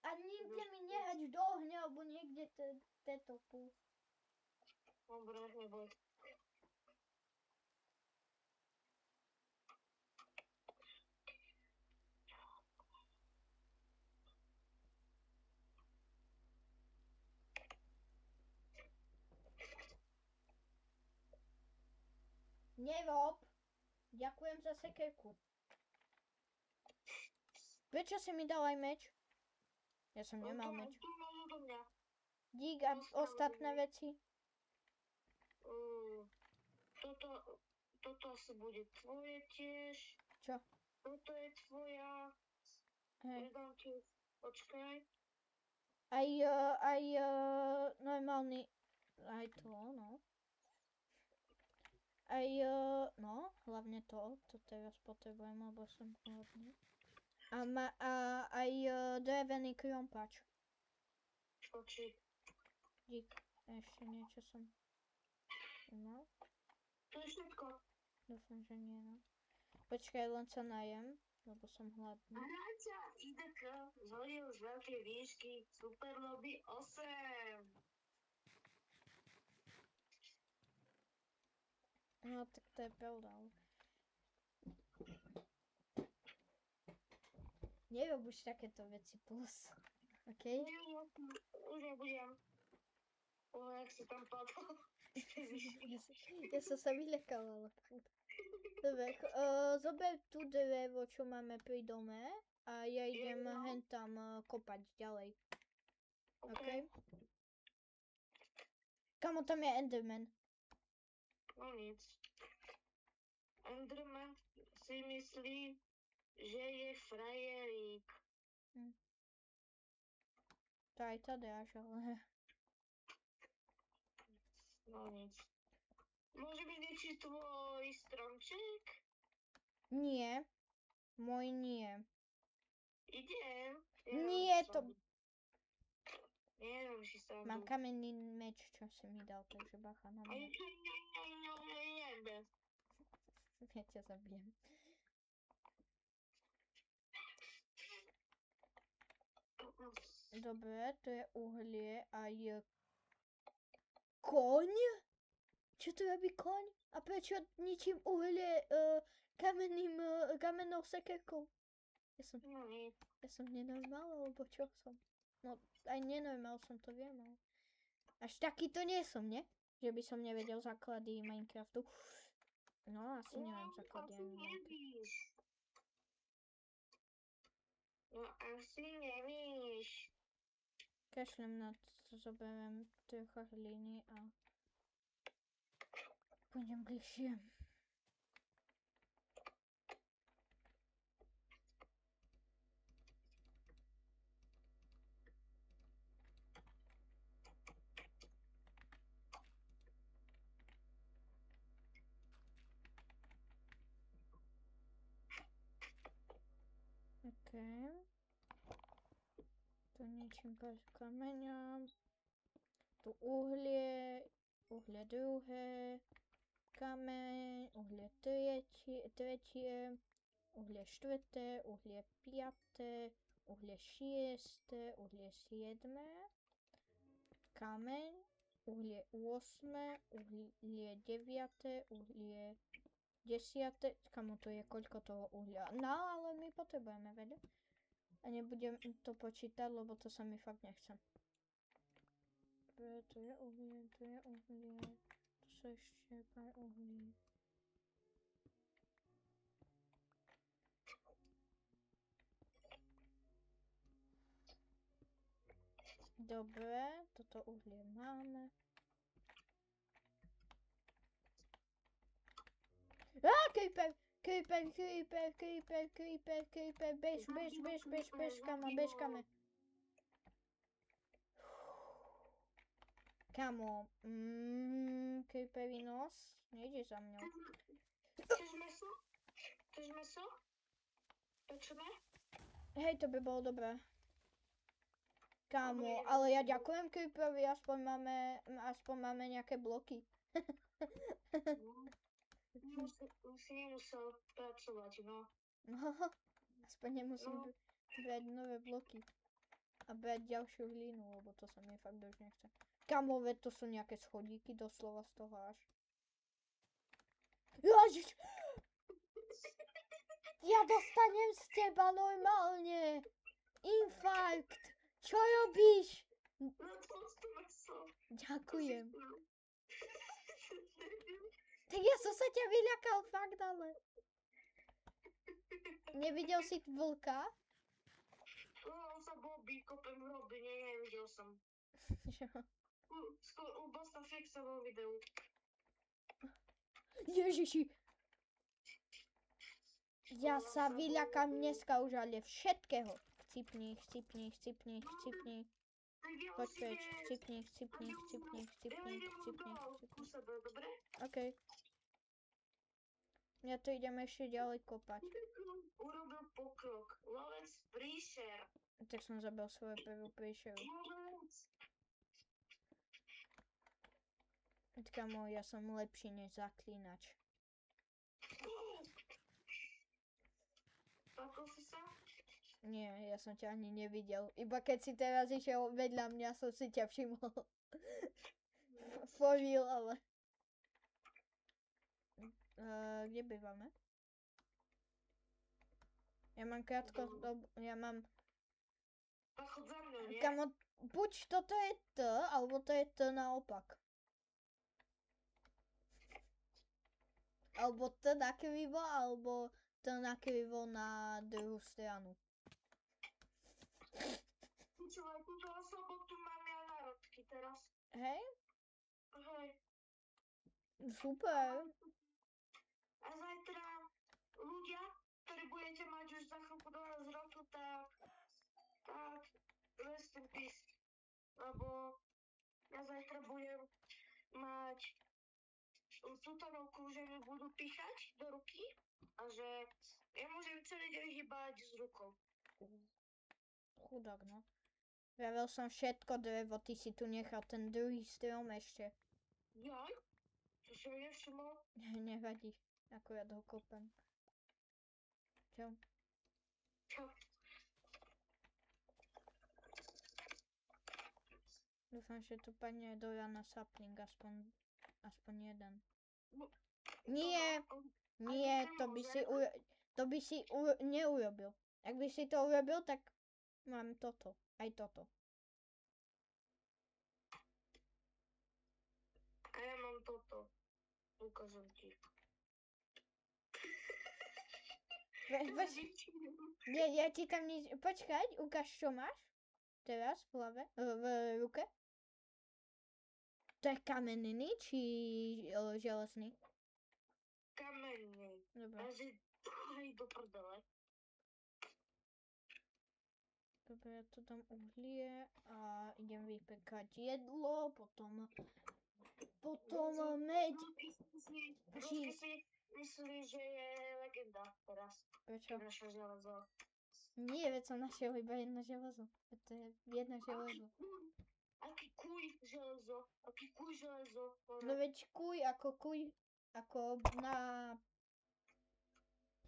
A nikde mi nehať do ohňa, alebo niekde tento púl. Dobre, neboj. Nerob. Ďakujem za sekerku. Prečo si mi dal aj meč? Ja som nemal meč. Tu máš odo mňa. Dík a ostatné veci. Toto asi bude tvoje tiež. Čo? Toto je tvoja. Hej. Nedám ti. Počkaj. Aj normálny. Aj to, no. Aj, no, hlavne to teraz potrebujem, lebo som hladný. A aj drevený krompač. Oči. Dík, ešte niečo som mal. To je všetko. Dúfam, že nie, no. Počkaj, len sa najem, lebo som hladný. Hráča IDK zhodil z veľkej výšky Super Lobby 8. No, tak to je pravda, ale... Nerob už takéto veci plus, okej? Už nebudem. Jak si tam padol. Ja som sa vyľakala. Dobre, zober tú drevo, čo máme pri dome a ja idem hen tam kopať ďalej. OK? Kamo, tam je Enderman. No nic. Enderman si myslí, že je frajerík. To aj to dáš, ale... No nic. Môže byť niečí tvoj stromček? Nie. Môj nie. Idem. Nie, to... Neviem, či sa... Mám kamenný meč, čo si mi dal, takže bacha na mňa. Ja ťa zabijem. Dobre, to je uhlie a je... Koň? Čo to robí koň? A prečo ničím uhlie kamennou sekerkou? Ja som nenormál, alebo čo som? No, aj nenormál som, to viem, ale... Až taký to nie som, ne? Že by som nevedel základy Minecraftu. No, asi neviem základy ani Minecraftu. No, asi nevíš. Kašlem na to, zoberiem trocha hliny a... Pôjdem bližšie. OK. Tu niečím pár kameňa. Tu uhlie druhé. Kameň, uhlie tretie, uhlie štvrté, uhlie piaté, uhlie šiesté, uhlie siedme, kameň, uhlie 8, uhlie 9, uhlie 10. Kamo, to je koľko toho uhlia? No, ale my potrebujeme veľa. A nebudem to počítať, lebo to sa mi fakt nechce. To je uhlie, to je uhlie. To sú ešte pár uhlí. Dobre, toto uhlie máme. Creeper! Bež, kamo. Kamo, creepery nos, nejde za mňou. Chceš meso? Chceš meso? Pečené? Hej, to by bolo dobré. Kámo, ale ja ďakujem Creeperovi, aspoň máme nejaké bloky. Si nemusel pracovať, no. No, aspoň nemusím brať nové bloky. A brať ďalšiu hlínu, lebo to sa mi fakt už nechce. Kámo, veď to sú nejaké schodíky doslova z toho až. Ježiš! Ja dostanem z teba normálne! Infarkt! Čo robíš? Ďakujem. Tak ja som sa ťa vyľakal fakt, ale... Nevidel si vlka? On sa bobí, kopem v robine, nevidel som. U Bosta Fixa vo videu. Ježiši! Ja sa vyľakám dneska už ale všetkého. Chcipni. Poď preč, chcipni. Okej. Ja to idem ešte ďalej kopať. Urobil pokrok. Lovec príšer. Tak som zabil svoju prvú príšeru. Kamo, ja som lepší než zaklínač. Pakol si sa? Nie, ja som ťa ani nevidel. Iba keď si teraz išiel vedľa mňa, som si ťa všimol. For real, ale... kde bývame? Ja mám ja mám... Tak chod za mnou, nie? Kamo, buď toto je T, alebo to je T naopak. Alebo T nakrivo, alebo T nakrivo na druhú stranu. Počúvaj, túto sobotu mám ja národky teraz. Hej? Hej. Super. A zajtra ľudia, ktorí budete mať už za chvíľku do nás roku, tak rest in peace. Lebo ja zajtra budem mať tutovku, že mi budú píchať do ruky a že ja môžem celý deň hýbať s rukou. Chudák, no. Vravel som všetko drevo, ty si tu nechal ten druhý strom ešte. Jaj? To som nevšimol. Nevadí, akurát ho kopem. Čau. Čau. Dúfam, že tu padne do rana sapling, aspoň jeden. Nie, to by si neurobil. Ak by si to urobil, tak mám toto, aj toto. A ja mám toto. Ukážem ti. Ja ti tam nič... Počkať, ukáž, čo máš teraz v hlave, v ruke. To je kamenný či železný? Kamenný. Dobre. Takže aj do prdele. Dobre, ja to dám uhlie a idem vypekať jedlo, potom meď. Rušky si myslí, že je legenda teraz. Prečo? Naše železo. Nie, veď som našiel iba jedno železo. To je jedno železo. Aký kuj železo. No veď kuj, ako na...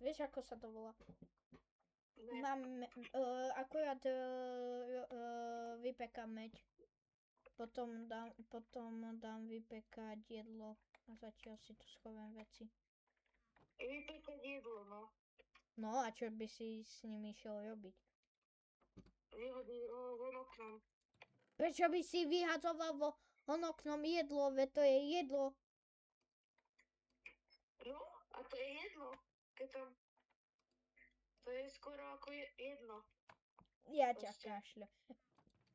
Vieš, ako sa to volá? Mám, akurát vypekám meď. Potom dám vypekať jedlo a zatiaľ si tu schovám veci. Vypekať jedlo, no. No a čo by si s nimi išiel robiť? Vyhodí von oknom. Prečo by si vyhadzoval von oknom jedlo, veď to je jedlo. No, a to je jedno. Keď tam... To je skoro ako jedno. Ja ťa kašľa.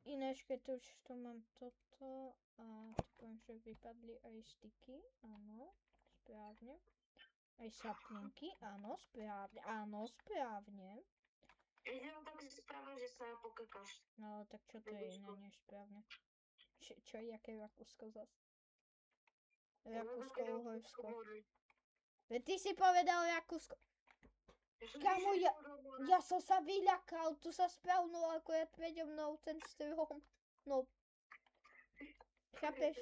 Ináč, keď už tu mám toto a poviem, že vypadli aj styky, áno, správne. Aj saplinky, áno, správne. Ja tak si správne, že sa pokakáš. No, tak čo to je iné než správne? Čo, jaké Rakúsko zas? Rakúsko, Uhorsko. Veď ty si povedal Rakúsko. Kámo, ja som sa vyľakal, tu sa spravnul akorát predo mnou ten strom. No. Chápeš?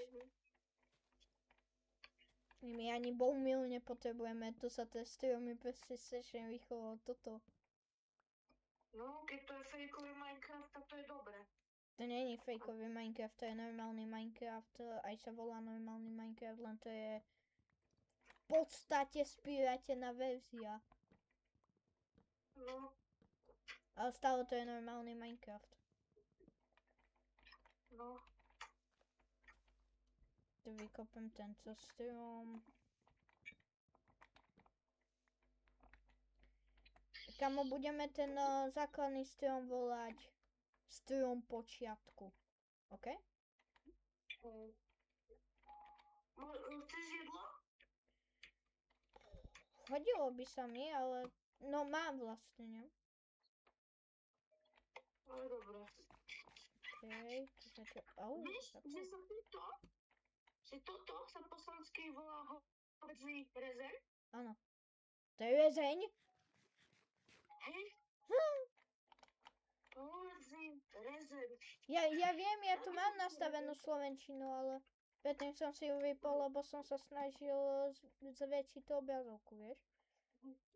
My ani boomil nepotrebujeme, tu sa tie stromy proste strašne rýchlo toto. No, keď to je fejkový Minecraft, tak to je dobré. To nie je fejkový Minecraft, to je normálny Minecraft, aj sa volá normálny Minecraft, len to je v podstate spírateľná verzia. No, Ale stále to je normálny Minecraft. no. Tu vykopem tento strom. Kamo, budeme ten základný strom volať strom počiatku. OK? Chceš jedlo? Hodilo by sa mi, ale no mám vlastne, ne? Ale dobre. Okej, to sa čo... Au, Vieš, sa že sa toto, že toto sa po slovensky volá hovedzí rezeň? áno. To je rezeň? Hej? Hovedzí rezeň. Ja viem, ja tu mám nastavenú slovenčinu, ale predtým som si ju vypol, lebo som sa snažil zväčšiť tú obrazovku, vieš?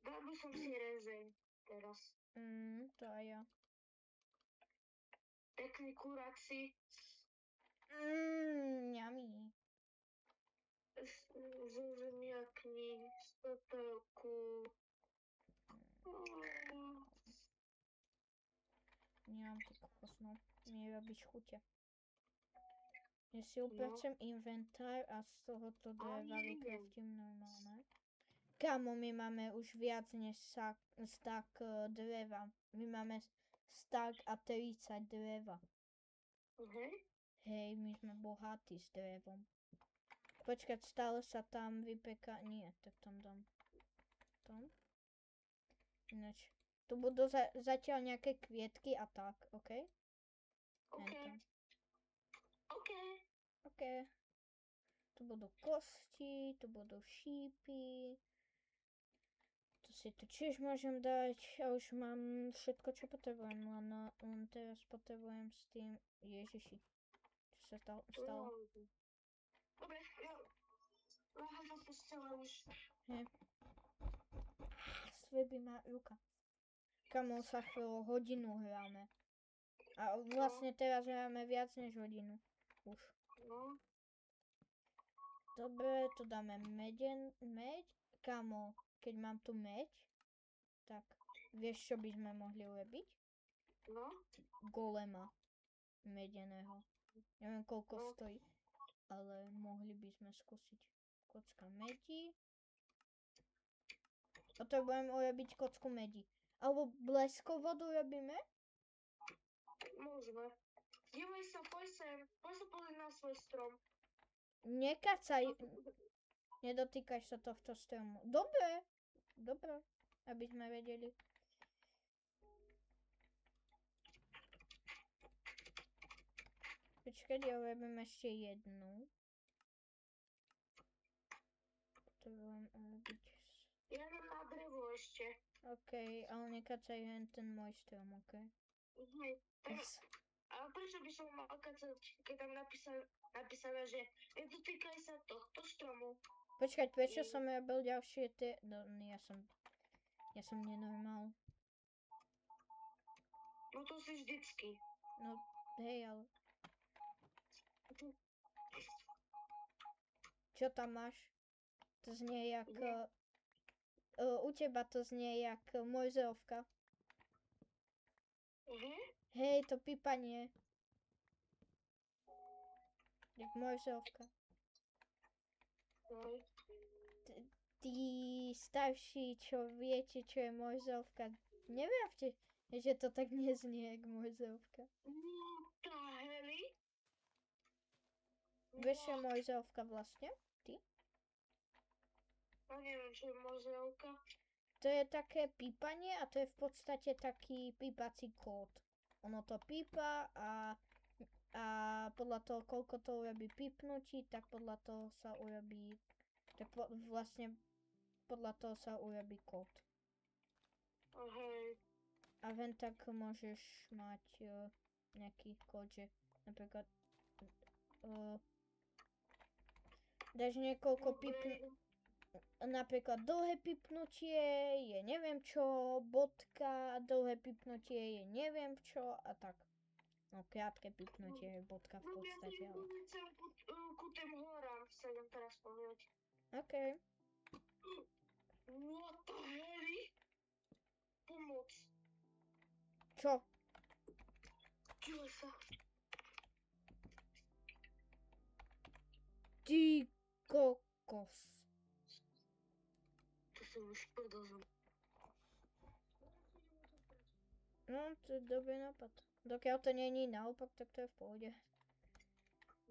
Dal by som si rezeň teraz. To aj ja. Pekný kuráci. Ňami. Zo zemiakmi, z pepelku. Nemám ty kokos, no. Mi robíš chute. Ja si upracem inventár a z tohoto dreva vykraftím normálne. Kámo, my máme už viac než stack dreva. My máme stack a 30 dreva. Hej, my sme bohatí s drevom. Počkať, stále sa tam vypeká... Nie, tak tam dám. Tam. Ináč. Tu budú zatiaľ nejaké kvietky a tak, OK? OK. Tu budú kosti, tu budú šípy. Tu si to tiež môžem dať. A už mám všetko, čo potrebujem, len teraz potrebujem s tým... Ježiši. Čo sa stalo? Dobre, ja láham na postele už. Hej. Svebí ma ruka. Kamo, sa chvíľu hodinu hráme. A vlastne teraz hráme viac než hodinu. Už. No. Dobre, tu dáme meď. Kamo, keď mám tu meď, tak vieš, čo by sme mohli urobiť? No. Golema. Medeného. Neviem, koľko stojí. Ale mohli by sme skúsiť. Kocka medi. Potrebujem urobiť kocku medi. Alebo bleskovodu robíme? Môžeme. Dívaj sa, poď sem. Poď sa pozrieť na svoj strom. Nekacaj. Nedotýkaj sa tohto stromu. Dobre. Dobre. Aby sme vedeli. Počkaj, ja urobím ešte jednu. Potrebujem urobiť... Ja mám na drevo ešte. OK, ale nekacaj hen ten môj strom, OK? Ale prečo by som mal kacať, keď tam napísané, že nedotýkaj sa tohto stromu? Počkať, prečo som robil ďalšie tie... No, ja som nenormál. No to si vždycky. No, hej, ale... Čo tam máš? To znie jak... u teba to znie jak Mojzeovka. Hej, to pípanie. Jak Mojzeovka. Tí starší, čo viete, čo je Mojzeovka, nevravte, že to tak neznie jak Mojzeovka. Tá heli? Vieš, čo je Mojzeovka vlastne? Ty? Ja neviem, čo je Mojzeovka. To je také pípanie a to je v podstate taký pípací kód. Ono to pípa a podľa toho, koľko to urobí pípnutí, tak podľa toho sa urobí... Tak vlastne podľa toho sa urobí kód. Hej. A len tak môžeš mať nejaký kód, že napríklad dáš niekoľko napríklad dlhé pipnutie je neviem čo, bodka, dlhé pipnutie je neviem čo a tak. No krátke pipnutie je bodka v podstate, ale... Ja chcem ku tým horám sa idem teraz povedať. OK. What the hell? Pomoc. Čo? Čo sa? Ty kokos. To som už prdol. No, to je dobrý nápad. Dokiaľ to není naopak, tak to je v pohode.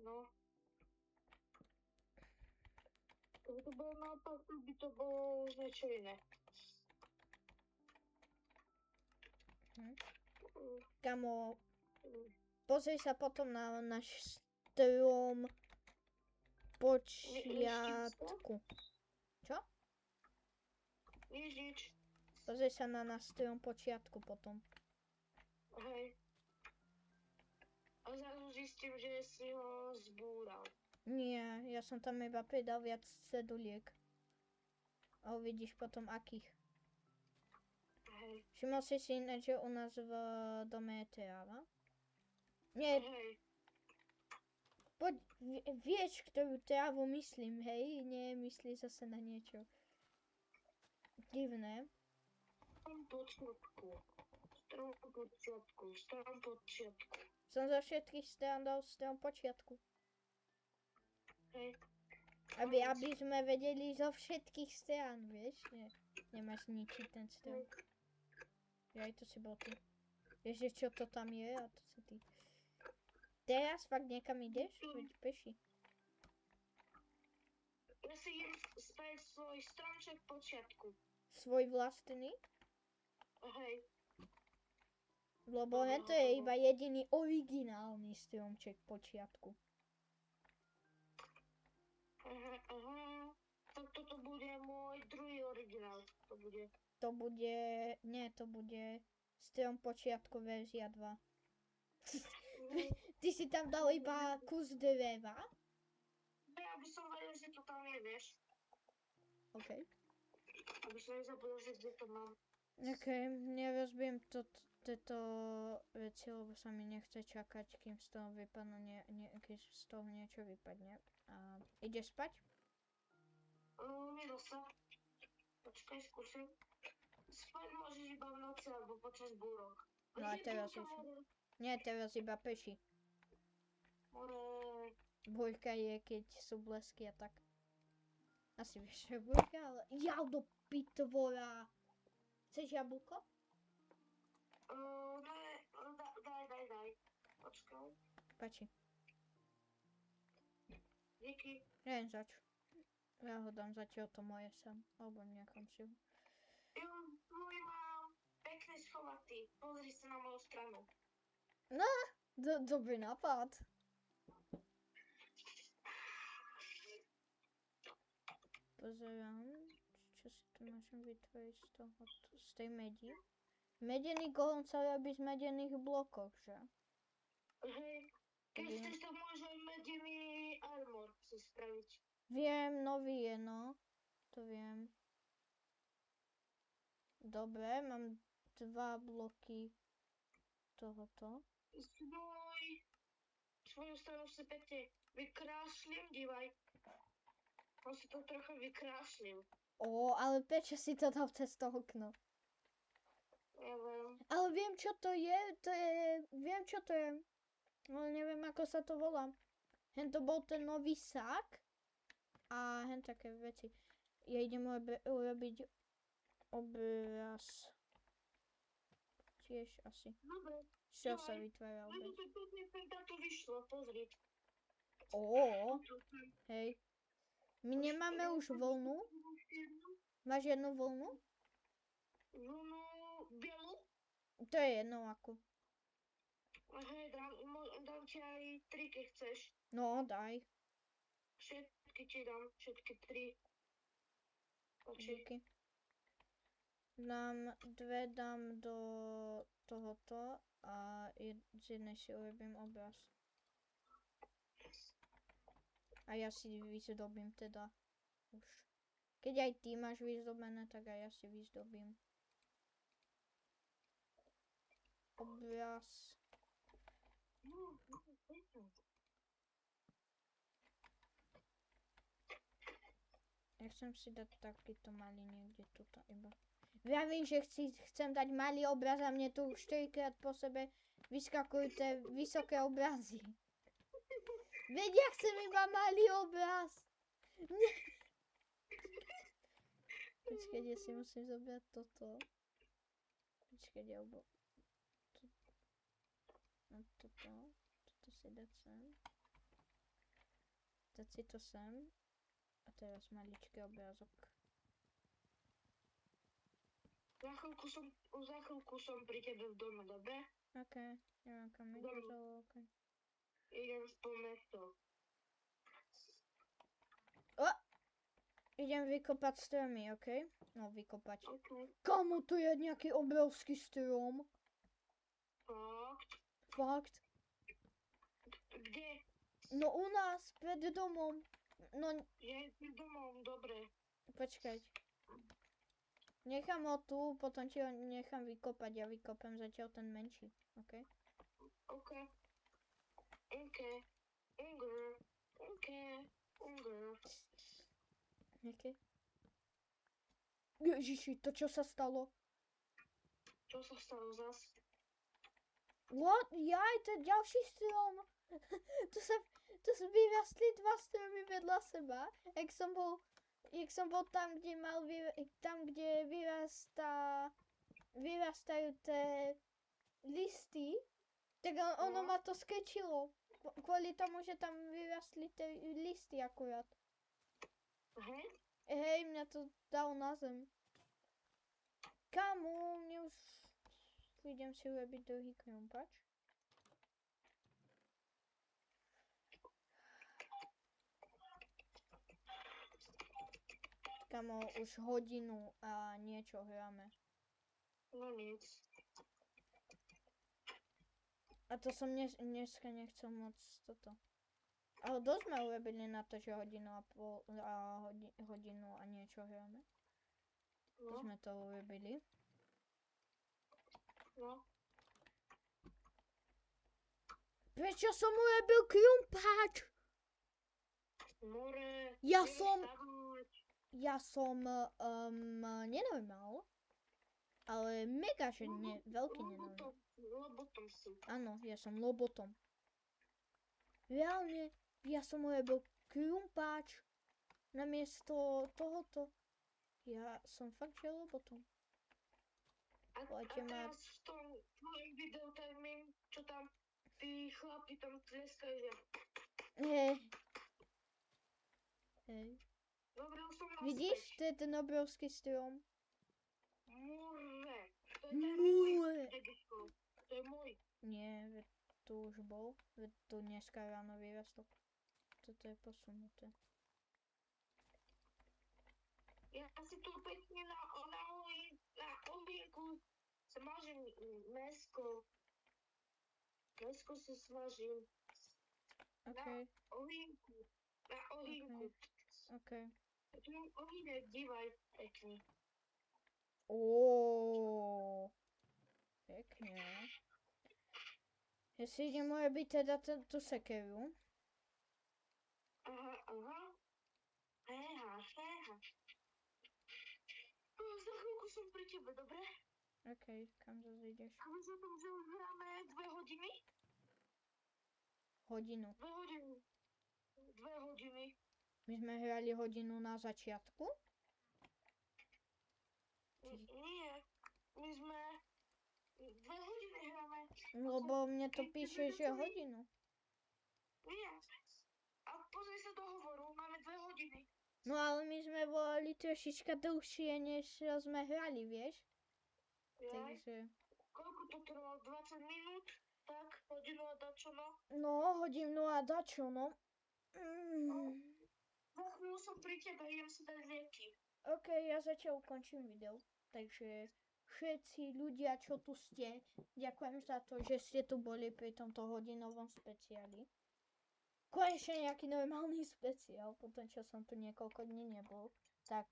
No. Keby to bolo naopak, by to bolo už niečo iné. Kamo, pozri sa potom na náš strom počiatku. Čo? Nič. Pozri sa na náš strom počiatku potom. Hej. A zrazu zistím, že si ho zbúral. Nie, ja som tam iba pridal viac ceduliek. A uvidíš potom akých. Hej. Všimol si si ináč, že u nás v dome je tráva? Nie, Hej. poď, vieš, ktorú trávu myslím, hej? Nie, myslí zase na niečo divné. Strom počiatku. Som zo všetkých strán dal strom počiatku. Hej. Aby sme vedeli zo všetkých strán, vieš? Nie, nemáš ničiť ten strom. Aj to si bol ty. Vieš, že čo to tam je a to si ty. Teraz fakt niekam ideš? Veď peši. Ja si idem spraviť svoj stromček počiatku. Svoj vlastný? Hej. Lebo to je iba jediný originálny stromček počiatku. Aha. Tak toto bude môj druhý originál. To bude strom počiatku verzia 2. Ty si tam dal iba kus dreva? Ja by som vedel, že to tam je, vieš. OK. Aby som nezabudol, že kde to mám. OK, nerozbijem tieto veci, lebo sa mi nechce čakať, kým z toho vypadne, keď z toho niečo vypadne. A ideš spať? Nedá sa. Počkaj, skúsim. Spať môžeš iba v noci alebo počas búrok. No a teraz už. Nie, teraz iba peši. More. Búrka je, keď sú blesky a tak. Asi vieš, že búrka, ale... Jau do pitvora! Chceš jablko? Daj. Počkaj. Páči. Díky. Len zač. Ja ho dám zatiaľ to moje sem. Alebo niekam si ho. Tvoj mám pekne schovatý. Pozri sa na moju stranu. No, dobrý nápad. Pozerám, čo si tu môžem vytvoriť z tej medi. Medený golem sa robí z medených blokov, že? Hej. Keď chceš, to môžem medený armor si spraviť. Viem, nový je, no. To viem. Dobre, mám 2 bloky tohoto. Svoju stranu si pekne vykrášlim, dívaj. On si to trocha vykrášlil. Ale prečo si to dal cez to okno? Neviem. Ale viem, čo to je. Viem, čo to je. Ale neviem, ako sa to volá. Hen to bol ten nový sák. A hen také veci. Ja idem urobiť obraz. Tiež asi. Dobre. Čo sa vytvára obraz? To vyšlo, pozri. Hej. My nemáme už voľnu? Máš jednu voľnu? Voľnú bielu? To je jedno ako. Hej, dám ti aj 3, keď chceš. No, daj. Všetky ti dám, všetky 3. Oči. Díky. Dve dám do tohoto a z jednej si urobím obraz. A ja si vyzdobím teda už. Keď aj ty máš vyzdobené, tak aj ja si vyzdobím. Obraz. Ja chcem si dať takýto malý niekde tuto iba. Vravím, že chcem dať malý obraz a mne tu 4-krát po sebe vyskakujú tie vysoké obrazy. Veď ja chcem iba malý obraz. Počkaj, ja si musím zobrať toto. Počkaj, alebo... No toto. Toto si dať sem. Dať si to sem. A teraz maličký obrázok. Za chvíľku som pri tebe v dome, dobre? OK, neviem kam ideš, ale OK. Idem v tom mesto. Idem vykopať stromy, OK? No, vykopať. Okay. Kamo, tu je nejaký obrovský strom. Fakt? Fakt? Kde? No u nás, pred domom. No, Je pred domom, dobre. počkať. Nechám ho tu, potom ti ho nechám vykopať. Ja vykopem zatiaľ ten menší, OK? OK. Ježiši, to čo sa stalo? Čo sa stalo zas? What? Jaj, to je ďalší strom. Tu sa vyrastli dva stromy vedľa seba. Jak som bol tam, kde vyrastajú tie listy, tak ono ma to skečilo. Kvôli tomu, že tam vyrastli tie listy akurát. Hej, mňa to dalo na zem. Kamu, mne už... Idem si urobiť druhý krumpač. Kamo, už hodinu a niečo hráme. No nic. A to som dneska nechcel moc toto. Ale dosť sme urobili na to, že hodinu a niečo hráme. To sme to urobili. No. Prečo som urobil krumpáč? More. Ja som nenormál. Ale mega, že veľký nenormál. Lobotom si. Áno, ja som lobotom. Reálne, ja som urobil krumpáč namiesto tohoto. Ja som fakt, že lobotom. A teraz v tom tvojom videu ten meme, čo tam tí chlapi tam tleskajú, že... Hej. Dobre, už som naspäť. Vidíš, to je ten obrovský strom. Mure. To je ten môj. To je môj. Nie, veď tu už bol. Veď tu dneska ráno vyrastol. Toto je posunuté. Ja si tu pekne na ohrienku smažím mäsko. Mäsko si smažím. OK. Na ohrienku. OK. Tu ohrínek, dívaj, pekný. Pekne. Ja si idem urobiť teda tú sekeru. Aha. Za chvíľku som pri tebe, dobre? OK, kam zase ideš? A my sa tam, že už hráme 2 hodiny? Hodinu. 2 hodiny. My sme hrali hodinu na začiatku? Nie, my sme 2 hodiny hráme. Lebo mne to píše, že hodinu. Nie. A pozri sa do hovoru, máme 2 hodiny. No ale my sme volali trošička dlhšie, než sme hrali, vieš? Takže... Koľko to trvalo? 20 minút? Tak, hodinu a dačo, no? No, hodinu a dačo, no. Za chvíľu som pri tebe, idem si dať lieky. OK, ja zatiaľ ukončím video. Takže všetci ľudia, čo tu ste, ďakujem za to, že ste tu boli pri tomto hodinovom špeciáli. Konečne nejaký normálny špeciál, po tom, čo som tu niekoľko dní nebol. Tak